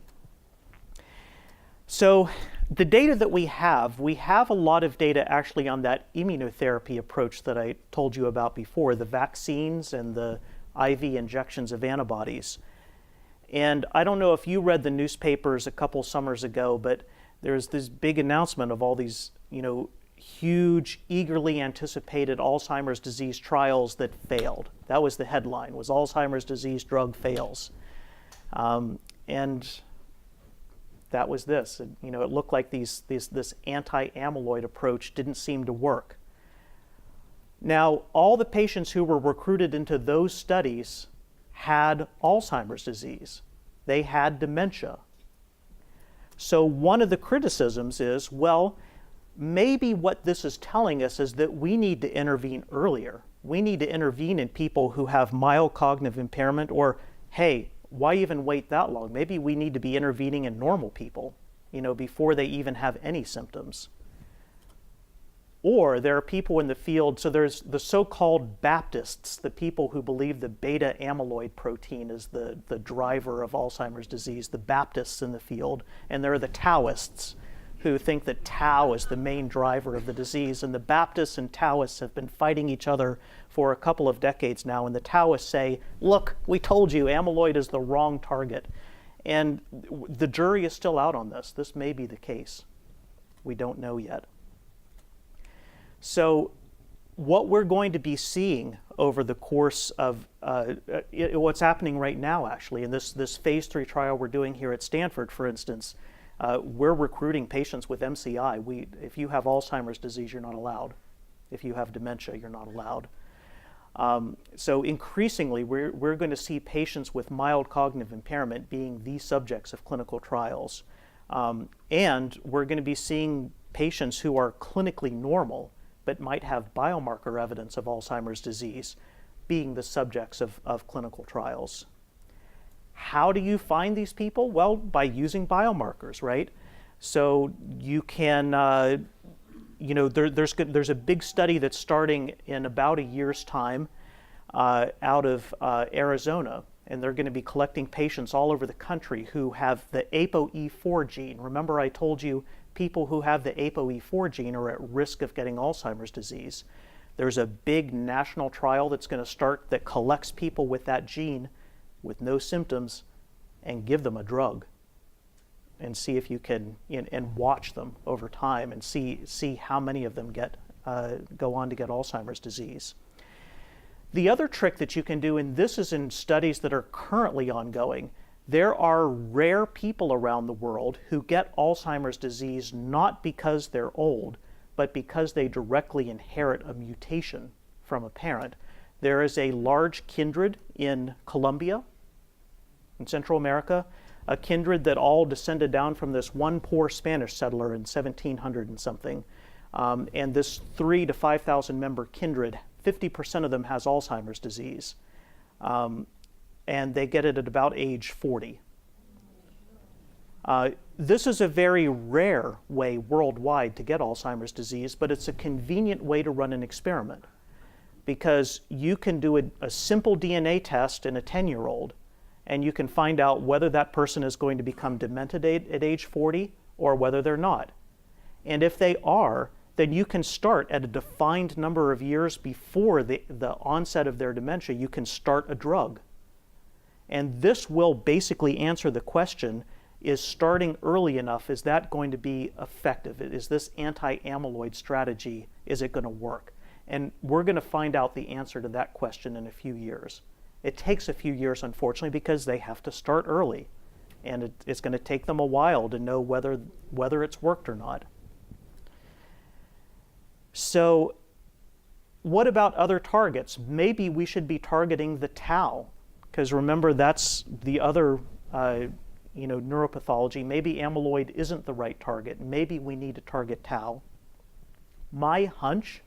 Speaker 1: So the data that we have a lot of data actually on that immunotherapy approach that I told you about before, the vaccines and the IV injections of antibodies. And I don't know if you read the newspapers a couple summers ago, but there's this big announcement of all these, huge, eagerly anticipated Alzheimer's disease trials that failed. That was the headline, was Alzheimer's disease drug fails. And that was this. It looked like this anti-amyloid approach didn't seem to work. Now, all the patients who were recruited into those studies had Alzheimer's disease. They had dementia. So one of the criticisms is, well, maybe what this is telling us is that we need to intervene earlier. We need to intervene in people who have mild cognitive impairment, or, hey, why even wait that long? Maybe we need to be intervening in normal people, before they even have any symptoms. Or there are people in the field, so there's the so-called Baptists, the people who believe the beta amyloid protein is the driver of Alzheimer's disease, the Baptists in the field, and there are the Taoists who think that tau is the main driver of the disease. And the Baptists and Taoists have been fighting each other for a couple of decades now, and the Taoists say, look, we told you amyloid is the wrong target. And the jury is still out on this. This may be the case. We don't know yet. So what we're going to be seeing over the course of what's happening right now, actually, in this phase 3 trial we're doing here at Stanford, for instance, we're recruiting patients with MCI. If you have Alzheimer's disease, you're not allowed. If you have dementia, you're not allowed. So increasingly, we're going to see patients with mild cognitive impairment being the subjects of clinical trials. And we're going to be seeing patients who are clinically normal but might have biomarker evidence of Alzheimer's disease being the subjects of clinical trials. How do you find these people? Well, by using biomarkers, right? So you can, there's a big study that's starting in about a year's time out of Arizona, and they're going to be collecting patients all over the country who have the ApoE4 gene. Remember I told you people who have the ApoE4 gene are at risk of getting Alzheimer's disease. There's a big national trial that's going to start that collects people with that gene with no symptoms and give them a drug and see if you can, and watch them over time and see how many of them go on to get Alzheimer's disease. The other trick that you can do, and this is in studies that are currently ongoing, there are rare people around the world who get Alzheimer's disease not because they're old, but because they directly inherit a mutation from a parent. There is a large kindred in Colombia, in Central America, a kindred that all descended down from this one poor Spanish settler in 1700 and something. And this 3,000 to 5,000 member kindred, 50% of them has Alzheimer's disease. And they get it at about age 40. This is a very rare way worldwide to get Alzheimer's disease, but it's a convenient way to run an experiment because you can do a simple DNA test in a 10-year-old and you can find out whether that person is going to become demented at age 40 or whether they're not. And if they are, then you can start at a defined number of years before the onset of their dementia, you can start a drug. And this will basically answer the question, is starting early enough, is that going to be effective? Is this anti-amyloid strategy, is it going to work? And we're going to find out the answer to that question in a few years. It takes a few years, unfortunately, because they have to start early. And it's going to take them a while to know whether it's worked or not. So what about other targets? Maybe we should be targeting the tau, because remember that's the other neuropathology. Maybe amyloid isn't the right target. Maybe we need to target tau. My hunch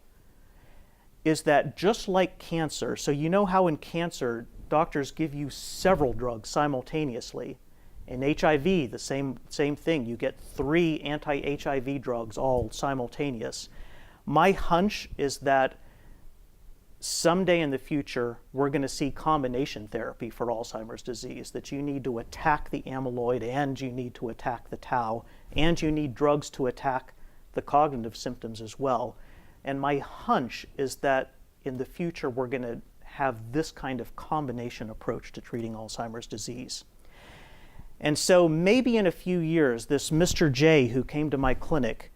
Speaker 1: is that just like cancer, so you know how in cancer doctors give you several drugs simultaneously. In HIV, the same thing. You get 3 anti-HIV drugs all simultaneous. My hunch is that someday in the future, we're going to see combination therapy for Alzheimer's disease, that you need to attack the amyloid and you need to attack the tau, and you need drugs to attack the cognitive symptoms as well. And my hunch is that in the future, we're going to have this kind of combination approach to treating Alzheimer's disease. And so maybe in a few years, this Mr. J who came to my clinic,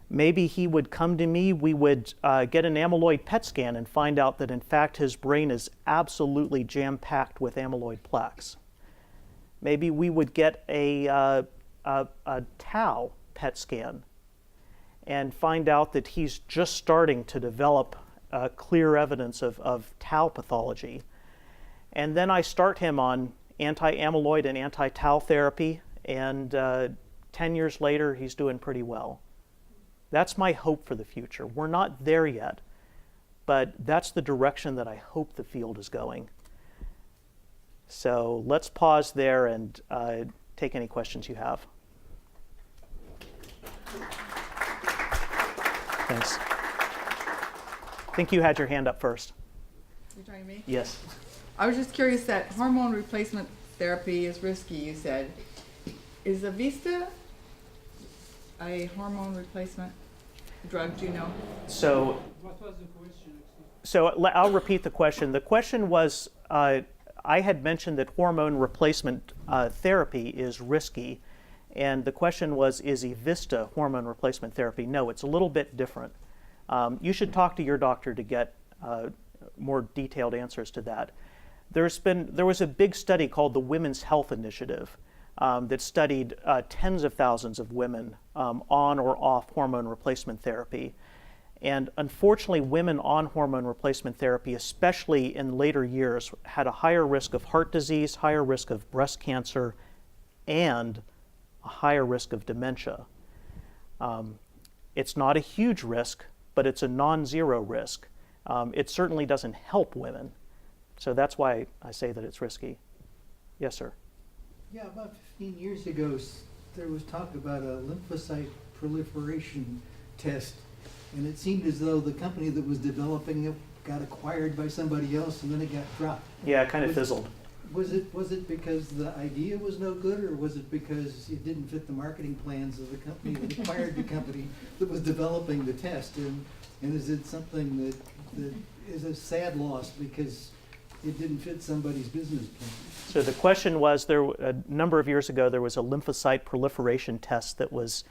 Speaker 1: maybe he would come to me, we would get an amyloid PET scan and find out that in fact his brain is absolutely jam-packed with amyloid plaques. Maybe we would get a tau PET scan and find out that he's just starting to develop clear evidence of tau pathology. And then I start him on anti-amyloid and anti-tau therapy, and 10 years later, he's doing pretty well. That's my hope for the future. We're not there yet, but that's the direction that I hope the field is going. So let's pause there and take any questions you have. Thanks. I think you had your hand up first.
Speaker 2: You're talking to me?
Speaker 1: Yes.
Speaker 2: I was just curious that hormone replacement therapy is risky, you said. Is Avista a hormone replacement drug, do you know?
Speaker 1: So,
Speaker 3: What was the question?
Speaker 1: so I'll repeat the question. The question was, I had mentioned that hormone replacement therapy is risky, and the question was, is Evista hormone replacement therapy? No, it's a little bit different. You should talk to your doctor to get more detailed answers to that. There was a big study called the Women's Health Initiative that studied tens of thousands of women on or off hormone replacement therapy. And unfortunately, women on hormone replacement therapy, especially in later years, had a higher risk of heart disease, higher risk of breast cancer, and a higher risk of dementia. It's not a huge risk, but it's a non-zero risk. It certainly doesn't help women. So that's why I say that it's risky. Yes, sir.
Speaker 4: Yeah, about 15 years ago, there was talk about a lymphocyte proliferation test, and it seemed as though the company that was developing it got acquired by somebody else, and then it got dropped.
Speaker 1: Yeah, it kind of fizzled.
Speaker 4: Was it because the idea was no good, or was it because it didn't fit the marketing plans of the company that acquired the company that was developing the test? And is it something that is a sad loss because it didn't fit somebody's business plan?
Speaker 1: So the question was, a number of years ago, there was a lymphocyte proliferation test that was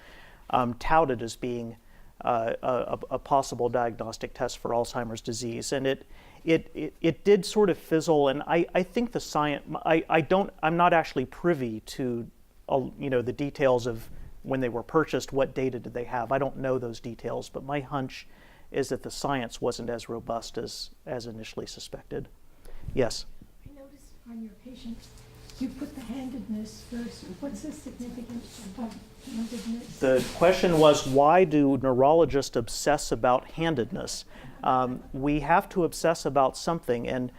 Speaker 1: touted as being a possible diagnostic test for Alzheimer's disease, and it did sort of fizzle. And I think the science, I'm not actually privy to the details of when they were purchased, what data did they have. I don't know those details, but my hunch is that the science wasn't as robust as initially suspected. Yes?
Speaker 5: I noticed on your patients, you put the handedness first. What's the significance of handedness?
Speaker 1: The question was, why do neurologists obsess about handedness? We have to obsess about something, and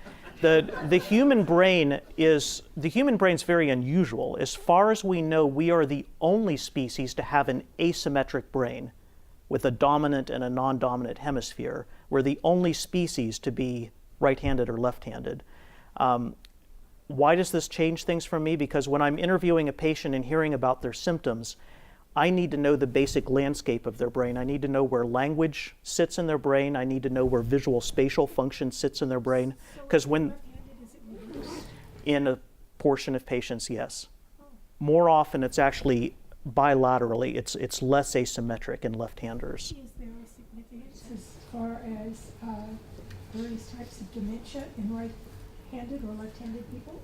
Speaker 1: the human brain is very unusual. As far as we know, we are the only species to have an asymmetric brain with a dominant and a non-dominant hemisphere. We're the only species to be right-handed or left-handed. Why does this change things for me? Because when I'm interviewing a patient and hearing about their symptoms, I need to know the basic landscape of their brain. I need to know where language sits in their brain. I need to know where visual spatial function sits in their brain. Because when in a portion of patients, yes. More often it's actually bilaterally. It's less asymmetric in left-handers.
Speaker 5: Is there a significance as far as various types of dementia in right-handed or left-handed people?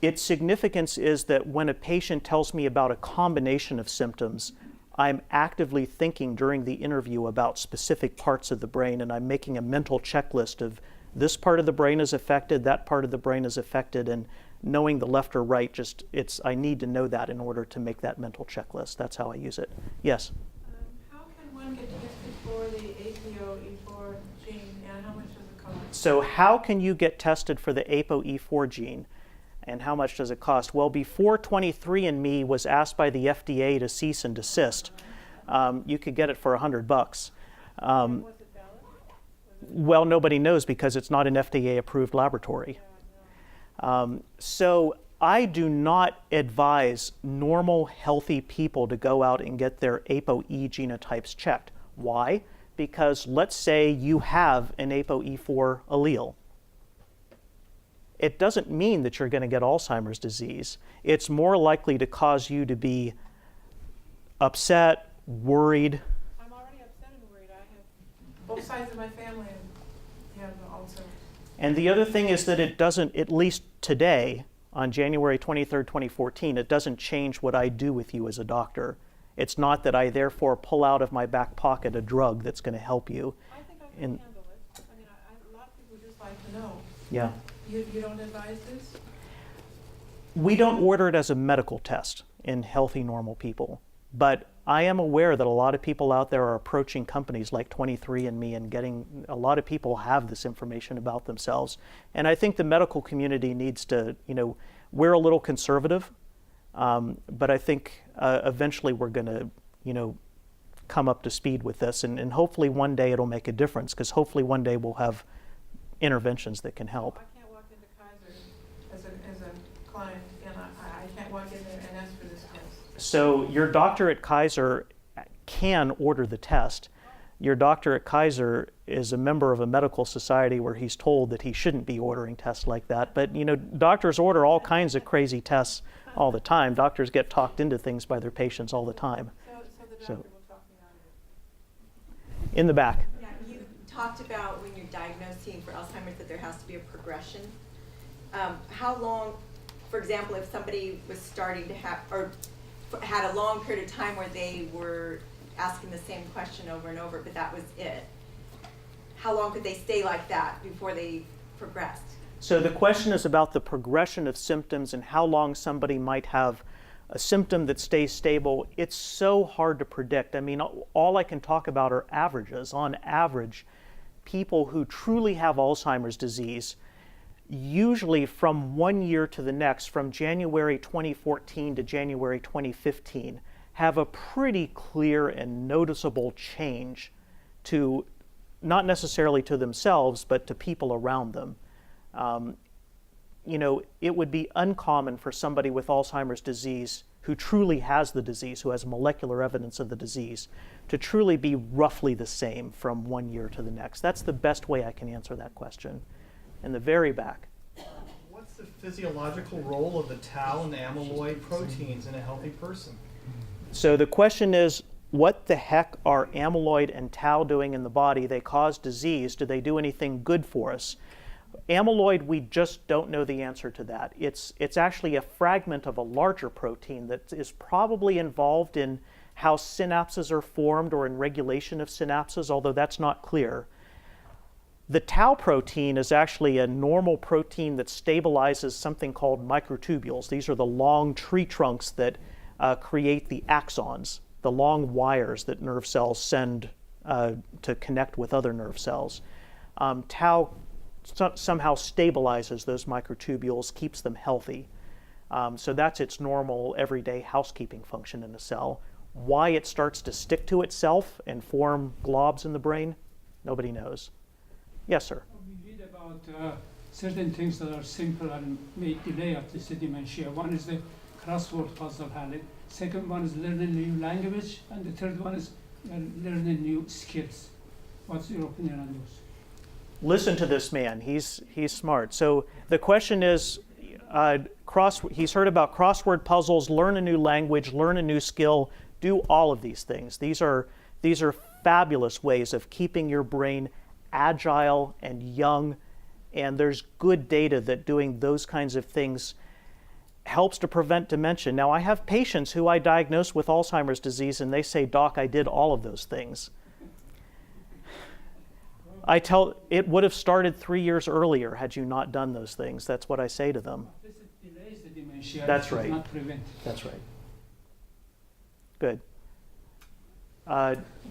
Speaker 1: Its significance is that when a patient tells me about a combination of symptoms, I'm actively thinking during the interview about specific parts of the brain, and I'm making a mental checklist of this part of the brain is affected, that part of the brain is affected, and knowing the left or right, I need to know that in order to make that mental checklist. That's how I use it. Yes?
Speaker 6: How can one get tested for the APOE4 gene, and how
Speaker 1: So how can you get tested for the ApoE4 gene, and how much does it cost? Well, before 23andMe was asked by the FDA to cease and desist, you could get it for $100. Well, nobody knows because it's not an FDA-approved laboratory. So I do not advise normal, healthy people to go out and get their ApoE genotypes checked. Why? Because let's say you have an ApoE4 allele. It doesn't mean that you're going to get Alzheimer's disease. It's more likely to cause you to be upset, worried.
Speaker 3: I'm already upset and worried. I have both sides of my family have Alzheimer's.
Speaker 1: And the other thing is that it doesn't, at least today, on January 23rd, 2014, it doesn't change what I do with you as a doctor. It's not that I therefore pull out of my back pocket a drug that's going to help you.
Speaker 3: I think I can
Speaker 1: In-
Speaker 3: handle it. I mean, a lot of people just like to know.
Speaker 1: Yeah.
Speaker 3: You don't advise this?
Speaker 1: We don't order it as a medical test in healthy, normal people. But I am aware that a lot of people out there are approaching companies like 23andMe and getting, a lot of people have this information about themselves. And I think the medical community needs to, we're a little conservative, but I think eventually we're going to, come up to speed with this. And hopefully one day it'll make a difference, because hopefully one day we'll have interventions that can help.
Speaker 3: I can't walk into Kaiser as a client, and I can't walk in there and ask for this test.
Speaker 1: So your doctor at Kaiser can order the test. Your doctor at Kaiser is a member of a medical society where he's told that he shouldn't be ordering tests like that. But doctors order all kinds of crazy tests all the time. Doctors get talked into things by their patients all the time.
Speaker 3: So the doctor
Speaker 1: So-
Speaker 3: will talk me out of it.
Speaker 1: In the back.
Speaker 6: Yeah, you talked about when you're diagnosing for Alzheimer's that there has to be a progression. How long, for example, if somebody was starting to have, or had a long period of time where they were asking the same question over and over, but that was it, how long could they stay like that before they progressed?
Speaker 1: So the question is about the progression of symptoms and how long somebody might have a symptom that stays stable. It's so hard to predict. I mean, all I can talk about are averages. On average, people who truly have Alzheimer's disease, usually from 1 year to the next, from January 2014 to January 2015, have a pretty clear and noticeable change to, not necessarily to themselves, but to people around them. It would be uncommon for somebody with Alzheimer's disease who truly has the disease, who has molecular evidence of the disease, to truly be roughly the same from 1 year to the next. That's the best way I can answer that question. In the very back.
Speaker 7: What's the physiological role of the tau and the amyloid proteins in a healthy person?
Speaker 1: So the question is, what the heck are amyloid and tau doing in the body? They cause disease. Do they do anything good for us? Amyloid, we just don't know the answer to that. It's actually a fragment of a larger protein that is probably involved in how synapses are formed or in regulation of synapses, although that's not clear. The tau protein is actually a normal protein that stabilizes something called microtubules. These are the long tree trunks that create the axons, the long wires that nerve cells send to connect with other nerve cells. Tau somehow stabilizes those microtubules, keeps them healthy. So that's its normal everyday housekeeping function in a cell. Why it starts to stick to itself and form globs in the brain, nobody knows. Yes, sir.
Speaker 8: We read about certain things that are simple and may delay up this dementia. One is the crossword puzzle handling. Second one is learning new language, and the third one is learning new skills. What's your opinion on those?
Speaker 1: Listen to this man. He's smart. So the question is, he's heard about crossword puzzles, learn a new language, learn a new skill, do all of these things. These are fabulous ways of keeping your brain agile and young, and there's good data that doing those kinds of things helps to prevent dementia. Now, I have patients who I diagnose with Alzheimer's disease, and they say, "Doc, I did all of those things." It would have started 3 years earlier had you not done those things. That's what I say to them.
Speaker 8: This delays the dementia.
Speaker 1: That's
Speaker 8: it does
Speaker 1: right.
Speaker 8: Not prevent.
Speaker 1: That's right. Good.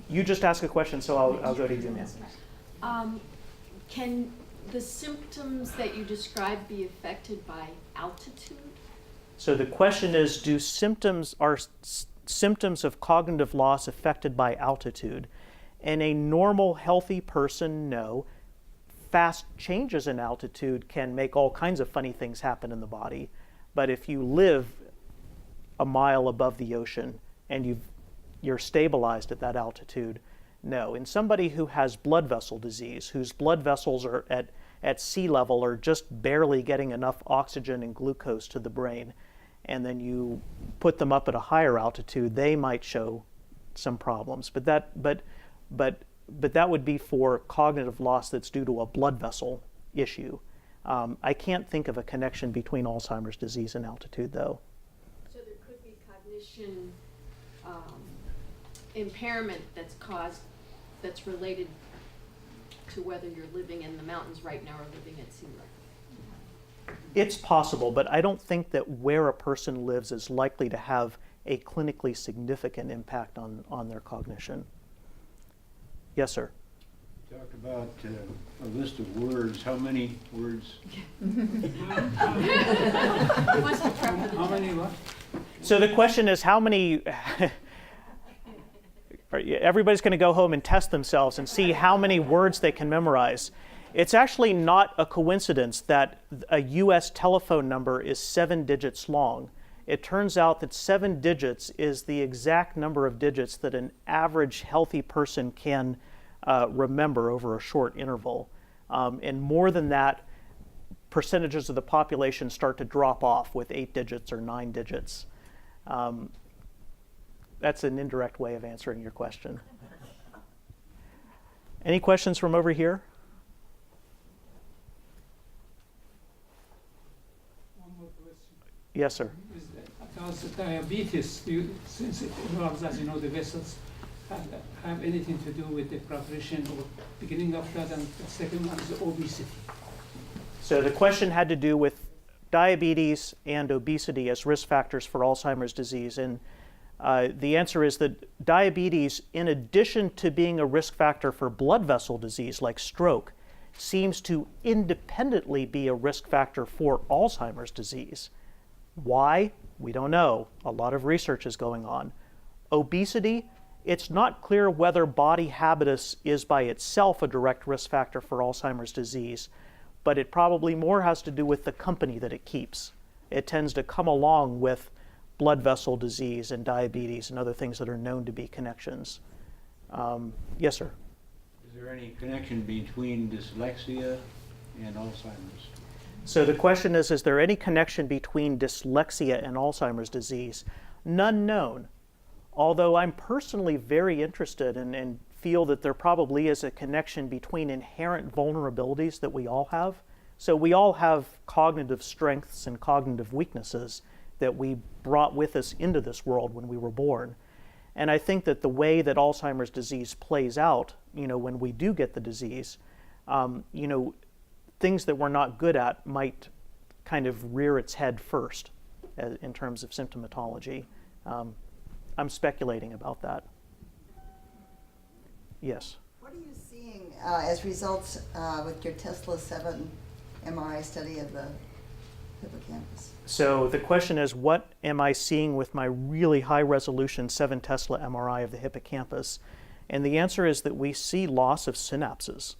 Speaker 1: You just asked a question, so I'll go to you, ma'am.
Speaker 9: the symptoms that you described be affected by altitude?
Speaker 1: So the question is, are symptoms of cognitive loss affected by altitude? In a normal, healthy person, no. Fast changes in altitude can make all kinds of funny things happen in the body. But if you live a mile above the ocean and you're stabilized at that altitude, no. In somebody who has blood vessel disease, whose blood vessels are at sea level are just barely getting enough oxygen and glucose to the brain, and then you put them up at a higher altitude, they might show some problems. But that would be for cognitive loss that's due to a blood vessel issue. I can't think of a connection between Alzheimer's disease and altitude, though.
Speaker 9: So there could be cognition impairment that's related to whether you're living in the mountains right now or living at sea level.
Speaker 1: It's possible, but I don't think that where a person lives is likely to have a clinically significant impact on their cognition. Yes, sir.
Speaker 10: Talk about a list of words. How many words?
Speaker 8: How many what?
Speaker 1: So the question is, how many? Everybody's going to go home and test themselves and see how many words they can memorize. It's actually not a coincidence that a U.S. telephone number is 7 digits long. It turns out that 7 digits is the exact number of digits that an average healthy person can remember over a short interval. And more than that, percentages of the population start to drop off with 8 digits or 9 digits. That's an indirect way of answering your question. Any questions from over here?
Speaker 8: One more question.
Speaker 1: Yes, sir.
Speaker 8: Does diabetes, since it involves, as you know, the vessels, have anything to do with the progression or beginning of that? And the second one is obesity.
Speaker 1: So the question had to do with diabetes and obesity as risk factors for Alzheimer's disease. And the answer is that diabetes, in addition to being a risk factor for blood vessel disease like stroke, seems to independently be a risk factor for Alzheimer's disease. Why? We don't know. A lot of research is going on. Obesity, it's not clear whether body habitus is by itself a direct risk factor for Alzheimer's disease, but it probably more has to do with the company that it keeps. It tends to come along with blood vessel disease and diabetes and other things that are known to be connections. Yes, sir.
Speaker 10: Is there any connection between dyslexia and Alzheimer's?
Speaker 1: So the question is there any connection between dyslexia and Alzheimer's disease? None known. Although I'm personally very interested and feel that there probably is a connection between inherent vulnerabilities that we all have. So we all have cognitive strengths and cognitive weaknesses that we brought with us into this world when we were born. And I think that the way that Alzheimer's disease plays out, when we do get the disease, things that we're not good at might kind of rear its head first in terms of symptomatology. I'm speculating about that. Yes?
Speaker 11: What are you seeing as results with your Tesla 7 MRI study of the hippocampus?
Speaker 1: So the question is, what am I seeing with my really high resolution 7 Tesla MRI of the hippocampus? And the answer is that we see loss of synapses.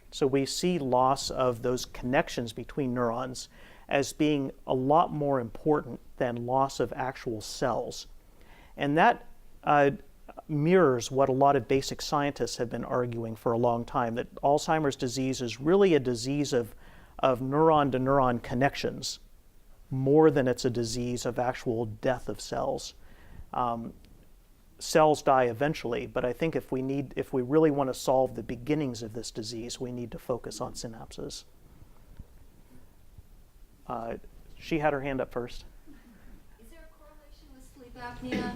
Speaker 1: So we see loss of those connections between neurons as being a lot more important than loss of actual cells. And that mirrors what a lot of basic scientists have been arguing for a long time, that Alzheimer's disease is really a disease of neuron-to-neuron connections, more than it's a disease of actual death of cells. Cells die eventually, but I think if we really want to solve the beginnings of this disease, we need to focus on synapses. She had her hand up first.
Speaker 12: Is there a correlation with sleep apnea?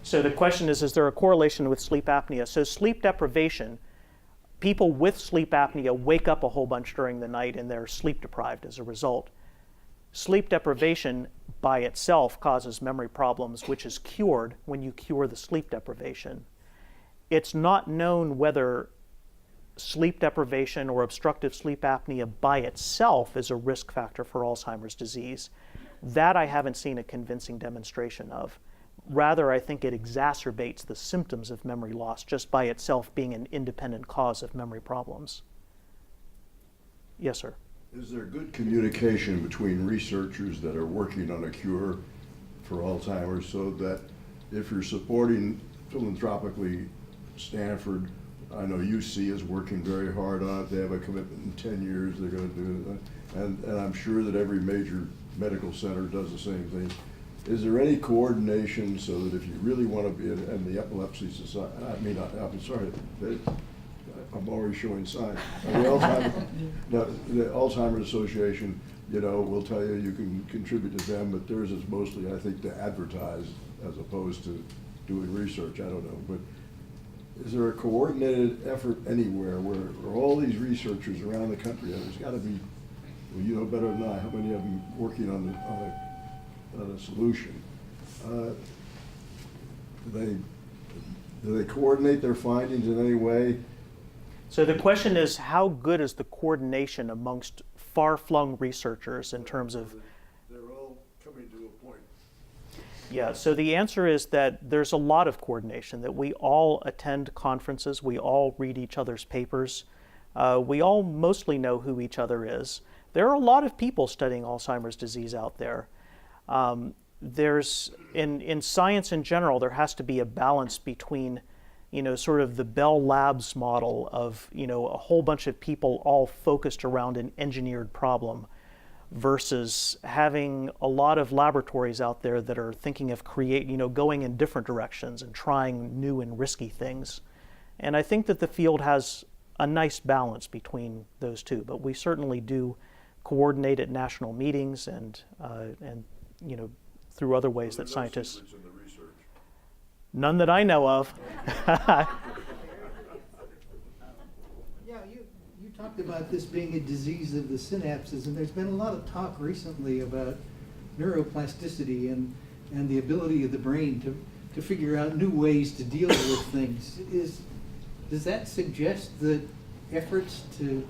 Speaker 1: So the question is there a correlation with sleep apnea? So sleep deprivation, people with sleep apnea wake up a whole bunch during the night and they're sleep deprived as a result. Sleep deprivation by itself causes memory problems, which is cured when you cure the sleep deprivation. It's not known whether sleep deprivation or obstructive sleep apnea by itself is a risk factor for Alzheimer's disease. That I haven't seen a convincing demonstration of. Rather, I think it exacerbates the symptoms of memory loss just by itself being an independent cause of memory problems. Yes, sir.
Speaker 13: Is there good communication between researchers that are working on a cure for Alzheimer's, so that if you're supporting philanthropically Stanford, I know UC is working very hard on it, they have a commitment in 10 years they're going to do it, and I'm sure that every major medical center does the same thing. Is there any coordination so that if you really want to be in the Epilepsy Society, I'm sorry, I'm already showing signs. The Alzheimer's Association, will tell you you can contribute to them, but theirs is mostly, I think, to advertise as opposed to doing research. I don't know, but is there a coordinated effort anywhere where all these researchers around the country, and there's got to be, well, you know better than I, how many of them working on a solution? Do they coordinate their findings in any way?
Speaker 1: So the question is, how good is the coordination amongst far-flung researchers in terms of...
Speaker 13: They're all coming to a point.
Speaker 1: Yeah, so the answer is that there's a lot of coordination, that we all attend conferences, we all read each other's papers, we all mostly know who each other is. There are a lot of people studying Alzheimer's disease out there. In science in general, there has to be a balance between sort of the Bell Labs model of, a whole bunch of people all focused around an engineered problem versus having a lot of laboratories out there that are thinking of going in different directions and trying new and risky things. And I think that the field has a nice balance between those two, but we certainly do coordinate at national meetings and through other ways that scientists... None that I know of.
Speaker 4: Yeah, you talked about this being a disease of the synapses, and there's been a lot of talk recently about neuroplasticity and the ability of the brain to figure out new ways to deal with things. Does that suggest that efforts to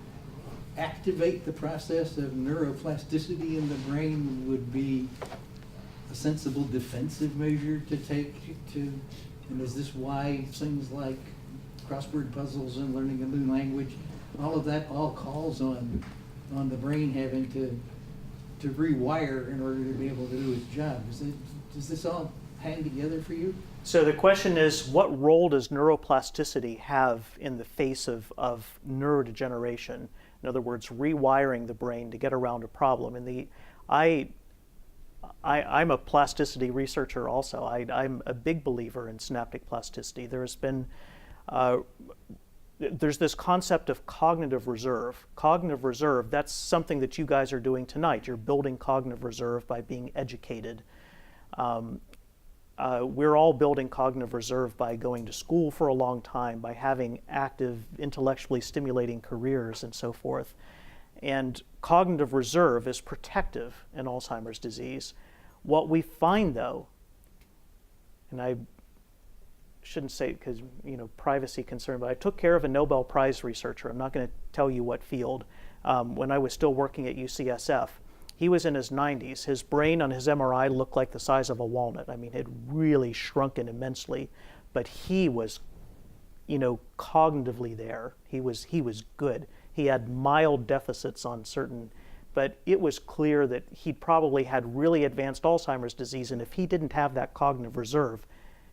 Speaker 4: activate the process of neuroplasticity in the brain would be a sensible defensive measure to take and is this why things like crossword puzzles and learning a new language, all of that all calls on the brain having to rewire in order to be able to do its job? Does this all hang together for you?
Speaker 1: So the question is, what role does neuroplasticity have in the face of neurodegeneration? In other words, rewiring the brain to get around a problem. And I'm a plasticity researcher also. I'm a big believer in synaptic plasticity. There's this concept of cognitive reserve. Cognitive reserve, that's something that you guys are doing tonight. You're building cognitive reserve by being educated. We're all building cognitive reserve by going to school for a long time, by having active, intellectually stimulating careers and so forth. And cognitive reserve is protective in Alzheimer's disease. What we find, though, and I shouldn't say it because, privacy concern, but I took care of a Nobel Prize researcher. I'm not going to tell you what field. When I was still working at UCSF, he was in his 90s. His brain on his MRI looked like the size of a walnut. I mean, it had really shrunken immensely, but he was, cognitively there. He was good. He had mild deficits on certain, but it was clear that he probably had really advanced Alzheimer's disease, and if he didn't have that cognitive reserve,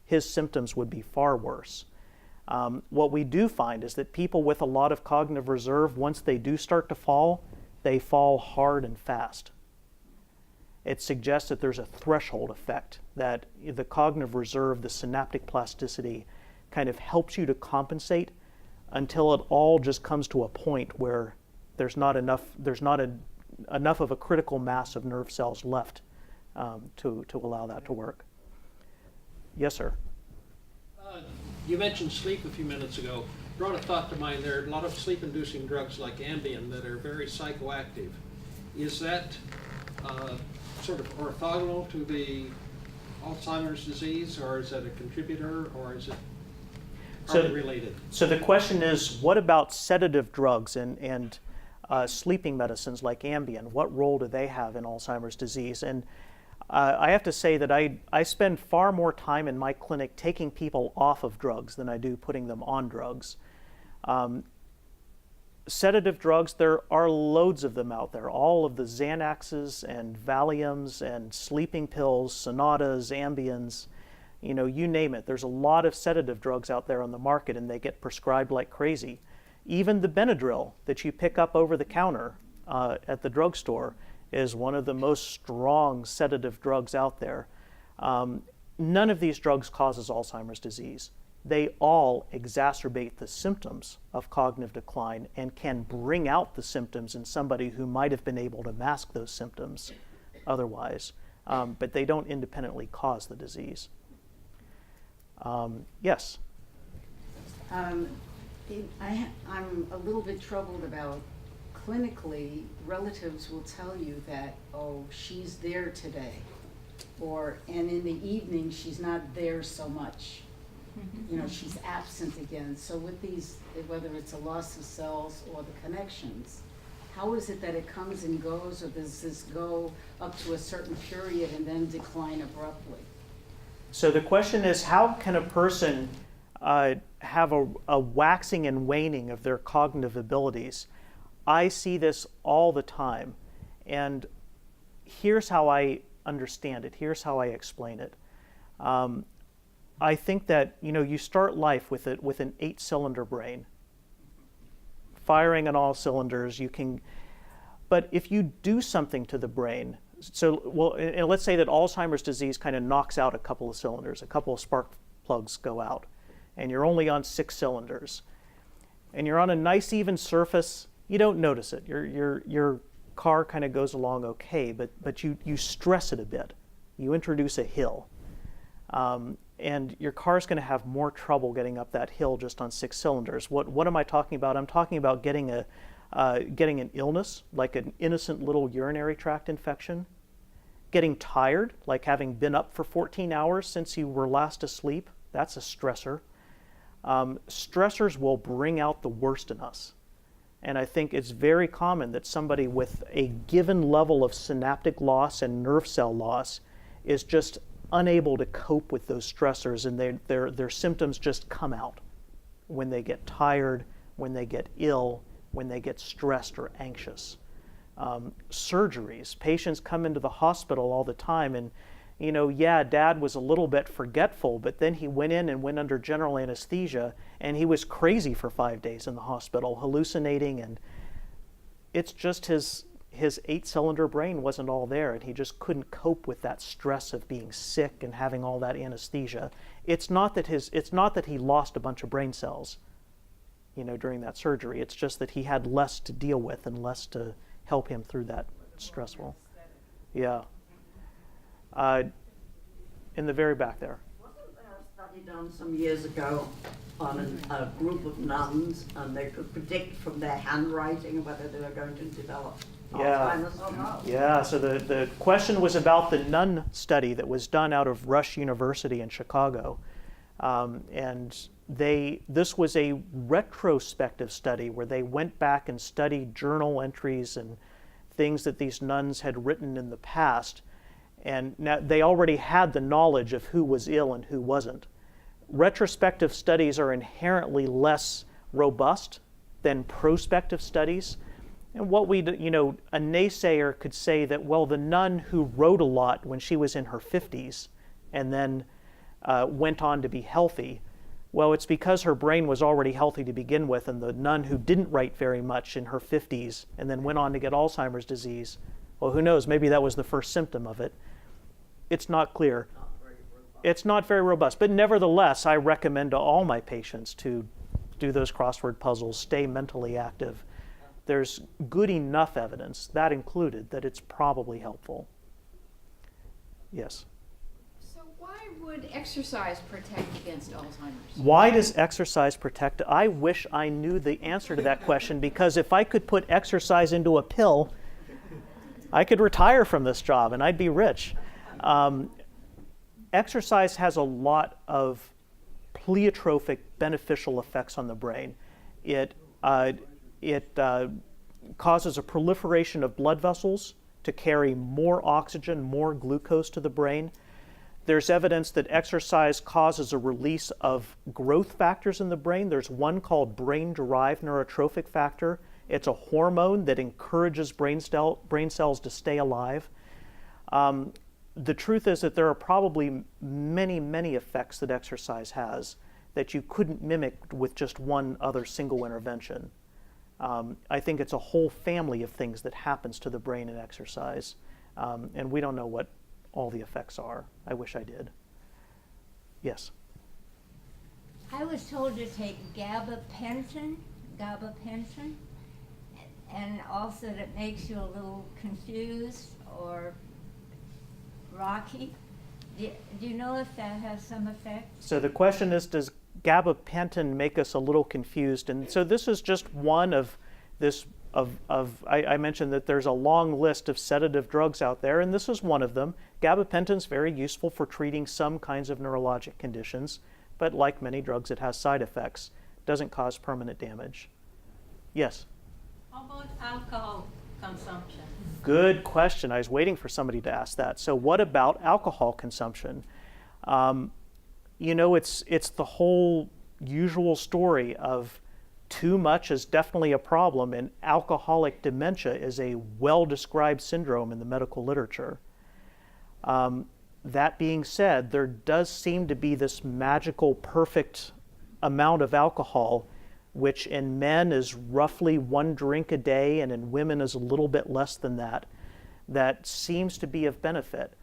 Speaker 1: his symptoms would be far worse. What we do find is that people with a lot of cognitive reserve, once they do start to fall, they fall hard and fast. It suggests that there's a threshold effect, that the cognitive reserve, the synaptic plasticity, kind of helps you to compensate until it all just comes to a point where there's not enough of a critical mass of nerve cells left to allow that to work. Yes, sir.
Speaker 14: You mentioned sleep a few minutes ago. Brought a thought to mind. There are a lot of sleep-inducing drugs like Ambien that are very psychoactive. Is that sort of orthogonal to the Alzheimer's disease, or is that a contributor, or is it? are they related?
Speaker 1: So the question is, what about sedative drugs and sleeping medicines like Ambien? What role do they have in Alzheimer's disease? And I have to say that I spend far more time in my clinic taking people off of drugs than I do putting them on drugs. Sedative drugs, there are loads of them out there. All of the Xanaxes and Valiums and sleeping pills, Sonatas, Ambiens, you name it. There's a lot of sedative drugs out there on the market, and they get prescribed like crazy. Even the Benadryl that you pick up over the counter at the drugstore is one of the most strong sedative drugs out there. None of these drugs causes Alzheimer's disease. They all exacerbate the symptoms of cognitive decline and can bring out the symptoms in somebody who might have been able to mask those symptoms otherwise, but they don't independently cause the disease. Yes?
Speaker 15: I'm a little bit troubled about clinically, relatives will tell you that, oh, she's there today, and in the evening she's not there so much. She's absent again. So with these, whether it's a loss of cells or the connections, how is it that it comes and goes, or does this go up to a certain period and then decline abruptly?
Speaker 1: So the question is, how can a person have a waxing and waning of their cognitive abilities? I see this all the time, and here's how I understand it. Here's how I explain it. I think that you start life with an 8-cylinder brain, firing on all cylinders. But if you do something to the brain, and let's say that Alzheimer's disease kind of knocks out a couple of cylinders, a couple of spark plugs go out, and you're only on 6 cylinders, and you're on a nice even surface. You don't notice it. Your car kind of goes along okay, but you stress it a bit. You introduce a hill. And your car's going to have more trouble getting up that hill just on 6 cylinders. What am I talking about? I'm talking about getting an illness, like an innocent little urinary tract infection, getting tired, like having been up for 14 hours since you were last asleep. That's a stressor. Stressors will bring out the worst in us. And I think it's very common that somebody with a given level of synaptic loss and nerve cell loss is just unable to cope with those stressors, and their symptoms just come out when they get tired, when they get ill, when they get stressed or anxious. Surgeries, patients come into the hospital all the time, and Dad was a little bit forgetful, but then he went in and went under general anesthesia, and he was crazy for 5 days in the hospital, hallucinating, and it's just his 8-cylinder brain wasn't all there, and he just couldn't cope with that stress of being sick and having all that anesthesia. It's not that he lost a bunch of brain cells, during that surgery. It's just that he had less to deal with and less to help him through that stressful. Yeah. In the very back there.
Speaker 16: Wasn't there a study done some years ago on a group of nuns, and they could predict from their handwriting whether they were going to develop Alzheimer's or not?
Speaker 1: Yeah, so the question was about the nun study that was done out of Rush University in Chicago. And this was a retrospective study where they went back and studied journal entries and things that these nuns had written in the past. And now they already had the knowledge of who was ill and who wasn't. Retrospective studies are inherently less robust than prospective studies. And what a naysayer could say that, well, the nun who wrote a lot when she was in her 50s and then went on to be healthy, well, it's because her brain was already healthy to begin with, and the nun who didn't write very much in her 50s and then went on to get Alzheimer's disease, well, who knows, maybe that was the first symptom of it. It's not clear. It's not very robust, but nevertheless, I recommend to all my patients to do those crossword puzzles, stay mentally active. There's good enough evidence, that included, that it's probably helpful. Yes?
Speaker 17: So why would exercise protect against Alzheimer's?
Speaker 1: Why does exercise protect? I wish I knew the answer to that question, because if I could put exercise into a pill, I could retire from this job and I'd be rich. Exercise has a lot of pleiotropic beneficial effects on the brain. It causes a proliferation of blood vessels to carry more oxygen, more glucose to the brain. There's evidence that exercise causes a release of growth factors in the brain. There's one called brain-derived neurotrophic factor. It's a hormone that encourages brain cells to stay alive. The truth is that there are probably many, many effects that exercise has that you couldn't mimic with just one other single intervention. I think it's a whole family of things that happens to the brain in exercise, and we don't know what all the effects are. I wish I did. Yes?
Speaker 18: I was told to take gabapentin, and also that makes you a little confused or rocky. Do you know if that has some effect?
Speaker 1: So the question is, does gabapentin make us a little confused? And so this is just one of this, I mentioned that there's a long list of sedative drugs out there, and this is one of them. Gabapentin is very useful for treating some kinds of neurologic conditions, but like many drugs, it has side effects. It doesn't cause permanent damage. Yes?
Speaker 18: How about alcohol consumption?
Speaker 1: Good question. I was waiting for somebody to ask that. So what about alcohol consumption? You know, it's the whole usual story of too much is definitely a problem, and alcoholic dementia is a well-described syndrome in the medical literature. That being said, there does seem to be this magical, perfect amount of alcohol, which in men is roughly 1 drink a day, and in women is a little bit less than that, that seems to be of benefit.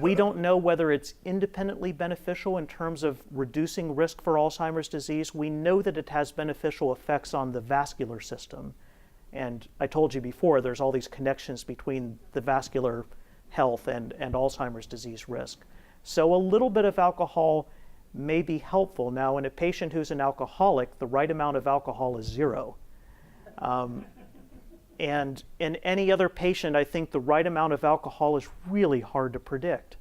Speaker 1: We don't know whether it's independently beneficial in terms of reducing risk for Alzheimer's disease. We know that it has beneficial effects on the vascular system. And I told you before, there's all these connections between the vascular health and Alzheimer's disease risk. So a little bit of alcohol may be helpful. Now, in a patient who's an alcoholic, the right amount of alcohol is 0. And in any other patient, I think the right amount of alcohol is really hard to predict.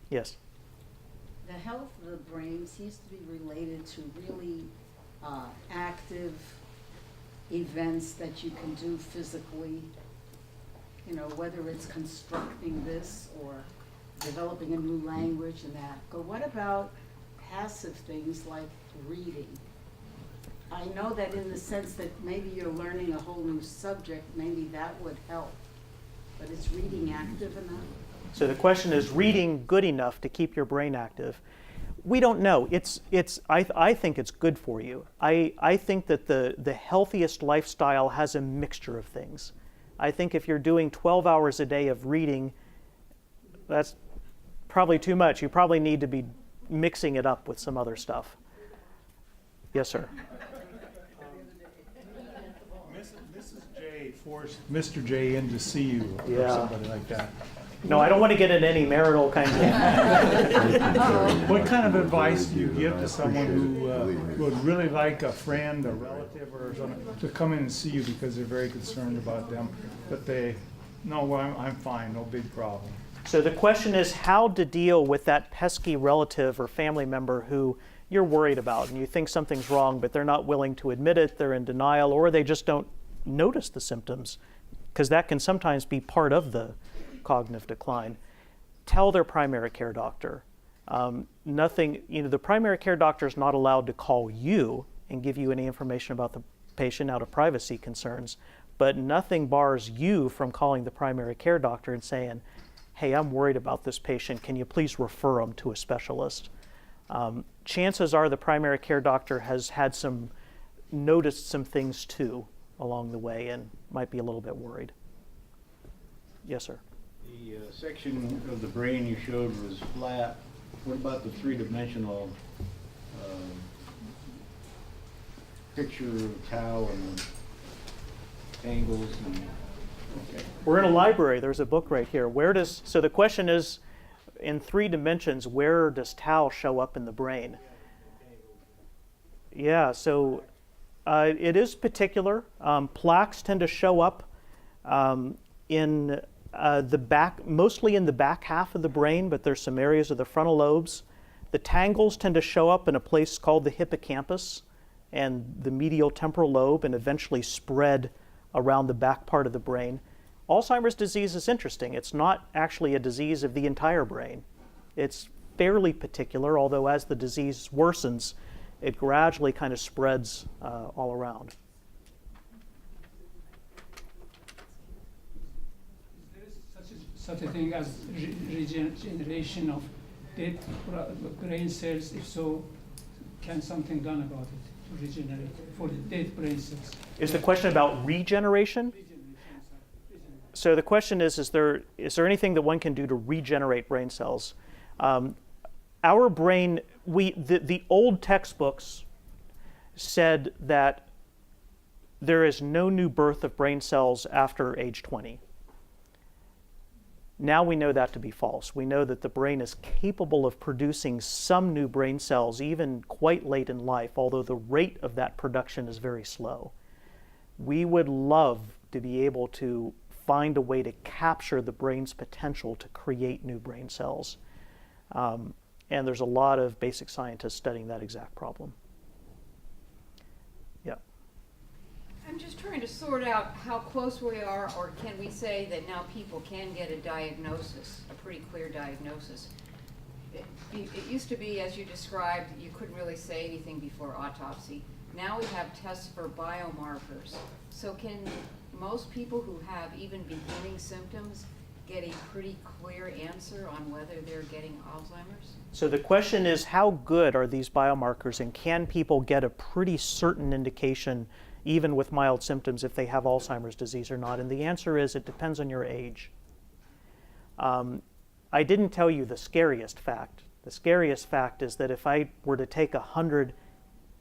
Speaker 1: Yes?
Speaker 15: The health of the brain seems to be related to really active events that you can do physically, you know, whether it's constructing this or developing a new language and that. But what about passive things like reading? I know that in the sense that maybe you're learning a whole new subject, maybe that would help. But is reading active enough?
Speaker 1: So the question is, reading good enough to keep your brain active? We don't know. I think it's good for you. I think that the healthiest lifestyle has a mixture of things. I think if you're doing 12 hours a day of reading, that's probably too much. You probably need to be mixing it up with some other stuff. Yes, sir.
Speaker 19: Mrs. J forced Mr. J in to see you, or somebody like that.
Speaker 1: No, I don't want to get into any marital kind of...
Speaker 19: What kind of advice do you give to someone who would really like a friend, a relative, or something to come in and see you because they're very concerned about them, but they, no, well, I'm fine, no big problem.
Speaker 1: So the question is how to deal with that pesky relative or family member who you're worried about and you think something's wrong, but they're not willing to admit it, they're in denial, or they just don't notice the symptoms, because that can sometimes be part of the cognitive decline. Tell their primary care doctor. The primary care doctor is not allowed to call you and give you any information about the patient out of privacy concerns, but nothing bars you from calling the primary care doctor and saying, hey, I'm worried about this patient, can you please refer them to a specialist? Chances are the primary care doctor has noticed some things too along the way and might be a little bit worried. Yes, sir.
Speaker 10: The section of the brain you showed was flat. What about the three-dimensional picture of tau and angles? Okay.
Speaker 1: We're in a library. There's a book right here. So the question is, in 3 dimensions, where does tau show up in the brain? Yeah, so it is particular. Plaques tend to show up in the back, mostly in the back half of the brain, but there's some areas of the frontal lobes. The tangles tend to show up in a place called the hippocampus and the medial temporal lobe, and eventually spread around the back part of the brain. Alzheimer's disease is interesting. It's not actually a disease of the entire brain. It's fairly particular, although as the disease worsens, it gradually kind of spreads all around.
Speaker 8: Such a thing as regeneration of dead brain cells? If so, can something done about it to regenerate for the dead brain cells?
Speaker 1: Is the question about regeneration? So the question is there anything that one can do to regenerate brain cells? Our brain, the old textbooks said that there is no new birth of brain cells after age 20. Now we know that to be false. We know that the brain is capable of producing some new brain cells even quite late in life, although the rate of that production is very slow. We would love to be able to find a way to capture the brain's potential to create new brain cells. And there's a lot of basic scientists studying that exact problem. Yeah.
Speaker 17: I'm just trying to sort out how close we are, or can we say that now people can get a diagnosis, a pretty clear diagnosis. It used to be, as you described, you couldn't really say anything before autopsy. Now we have tests for biomarkers. So can most people who have even beginning symptoms get a pretty clear answer on whether they're getting Alzheimer's?
Speaker 1: So the question is, how good are these biomarkers, and can people get a pretty certain indication even with mild symptoms if they have Alzheimer's disease or not? And the answer is it depends on your age. I didn't tell you the scariest fact. The scariest fact is that if I were to take 100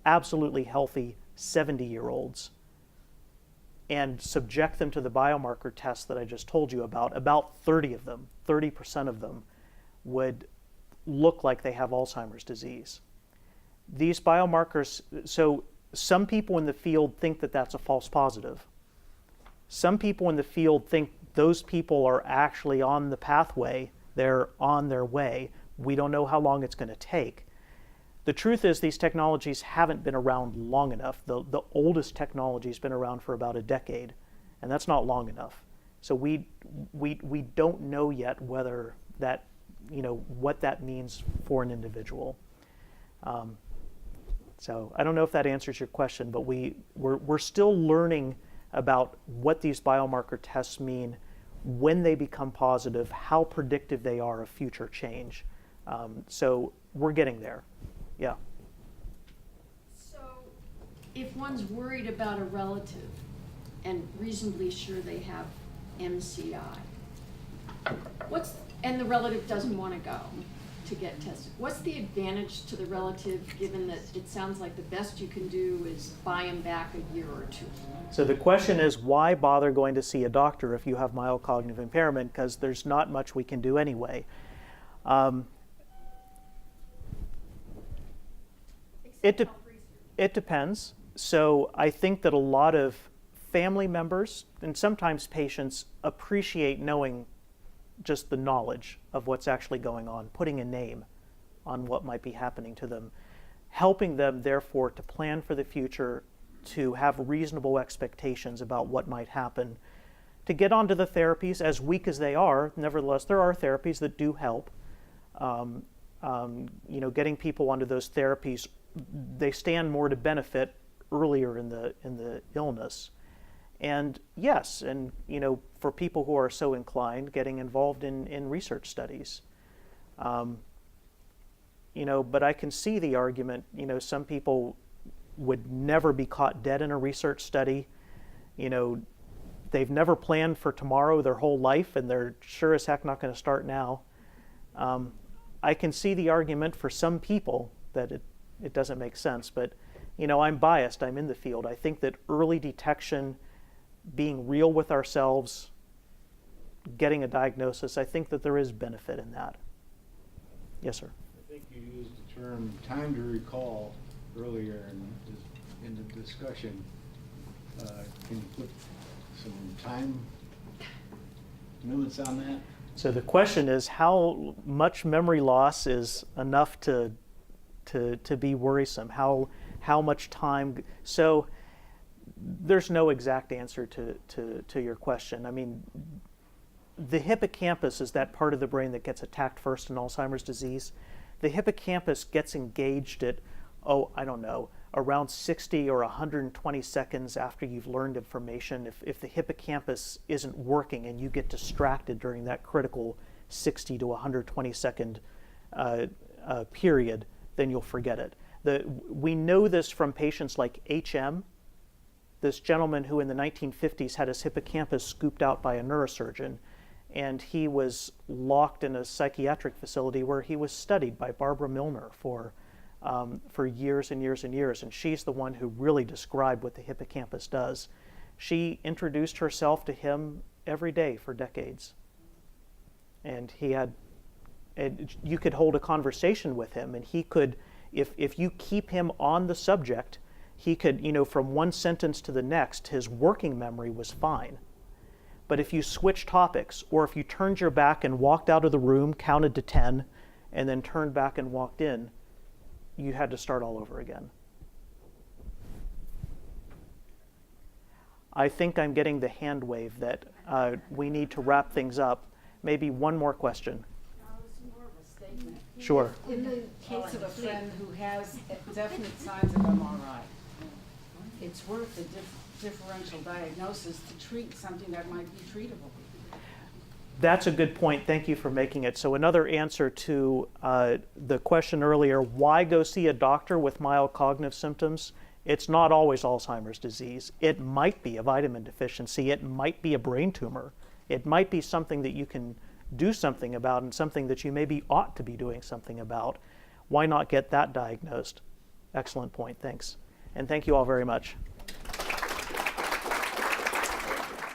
Speaker 1: absolutely healthy 70-year-olds and subject them to the biomarker test that I just told you about 30 of them, 30% of them would look like they have Alzheimer's disease. These biomarkers, so some people in the field think that that's a false positive. Some people in the field think those people are actually on the pathway, they're on their way. We don't know how long it's going to take. The truth is these technologies haven't been around long enough. The oldest technology has been around for about a decade, and that's not long enough. So we don't know yet whether that, what that means for an individual. So I don't know if that answers your question, but we're still learning about what these biomarker tests mean, when they become positive, how predictive they are of future change. So we're getting there. Yeah.
Speaker 9: So if one's worried about a relative and reasonably sure they have MCI, and the relative doesn't want to go to get tested, what's the advantage to the relative, given that it sounds like the best you can do is buy them back a year or two?
Speaker 1: So the question is, why bother going to see a doctor if you have mild cognitive impairment? Because there's not much we can do anyway. It depends. So I think that a lot of family members and sometimes patients appreciate knowing just the knowledge of what's actually going on, putting a name on what might be happening to them, helping them, therefore, to plan for the future, to have reasonable expectations about what might happen, to get onto the therapies, as weak as they are. Nevertheless, there are therapies that do help. Getting people onto those therapies, they stand more to benefit earlier in the illness. And yes, and for people who are so inclined, getting involved in research studies. But I can see the argument, some people would never be caught dead in a research study. They've never planned for tomorrow their whole life, and they're sure as heck not going to start now. I can see the argument for some people that it doesn't make sense, but I'm biased, I'm in the field. I think that early detection, being real with ourselves, getting a diagnosis, I think that there is benefit in that. Yes, sir.
Speaker 10: I think you used the term time to recall earlier in the discussion. Can you put some time Limits on that?
Speaker 1: So the question is, how much memory loss is enough to be worrisome? How much time? So there's no exact answer to your question. I mean, the hippocampus is that part of the brain that gets attacked first in Alzheimer's disease. The hippocampus gets engaged at, I don't know, around 60 or 120 seconds after you've learned information. If the hippocampus isn't working and you get distracted during that critical 60 to 120 second period, then you'll forget it. We know this from patients like HM, this gentleman who in the 1950s had his hippocampus scooped out by a neurosurgeon, and he was locked in a psychiatric facility where he was studied by Barbara Milner for years and years and years, and she's the one who really described what the hippocampus does. She introduced herself to him every day for decades, and you could hold a conversation with him, and he could, if you keep him on the subject, he could, from one sentence to the next, his working memory was fine. But if you switch topics, or if you turned your back and walked out of the room, counted to 10, and then turned back and walked in, you had to start all over again. I think I'm getting the hand wave that we need to wrap things up. Maybe one more question.
Speaker 15: It's more of a statement.
Speaker 1: Sure.
Speaker 15: In the case of a friend who has definite signs of MRI, it's worth the differential diagnosis to treat something that might be treatable.
Speaker 1: That's a good point. Thank you for making it. So another answer to the question earlier, why go see a doctor with mild cognitive symptoms? It's not always Alzheimer's disease. It might be a vitamin deficiency. It might be a brain tumor. It might be something that you can do something about and something that you maybe ought to be doing something about. Why not get that diagnosed? Excellent point. Thanks. And thank you all very much.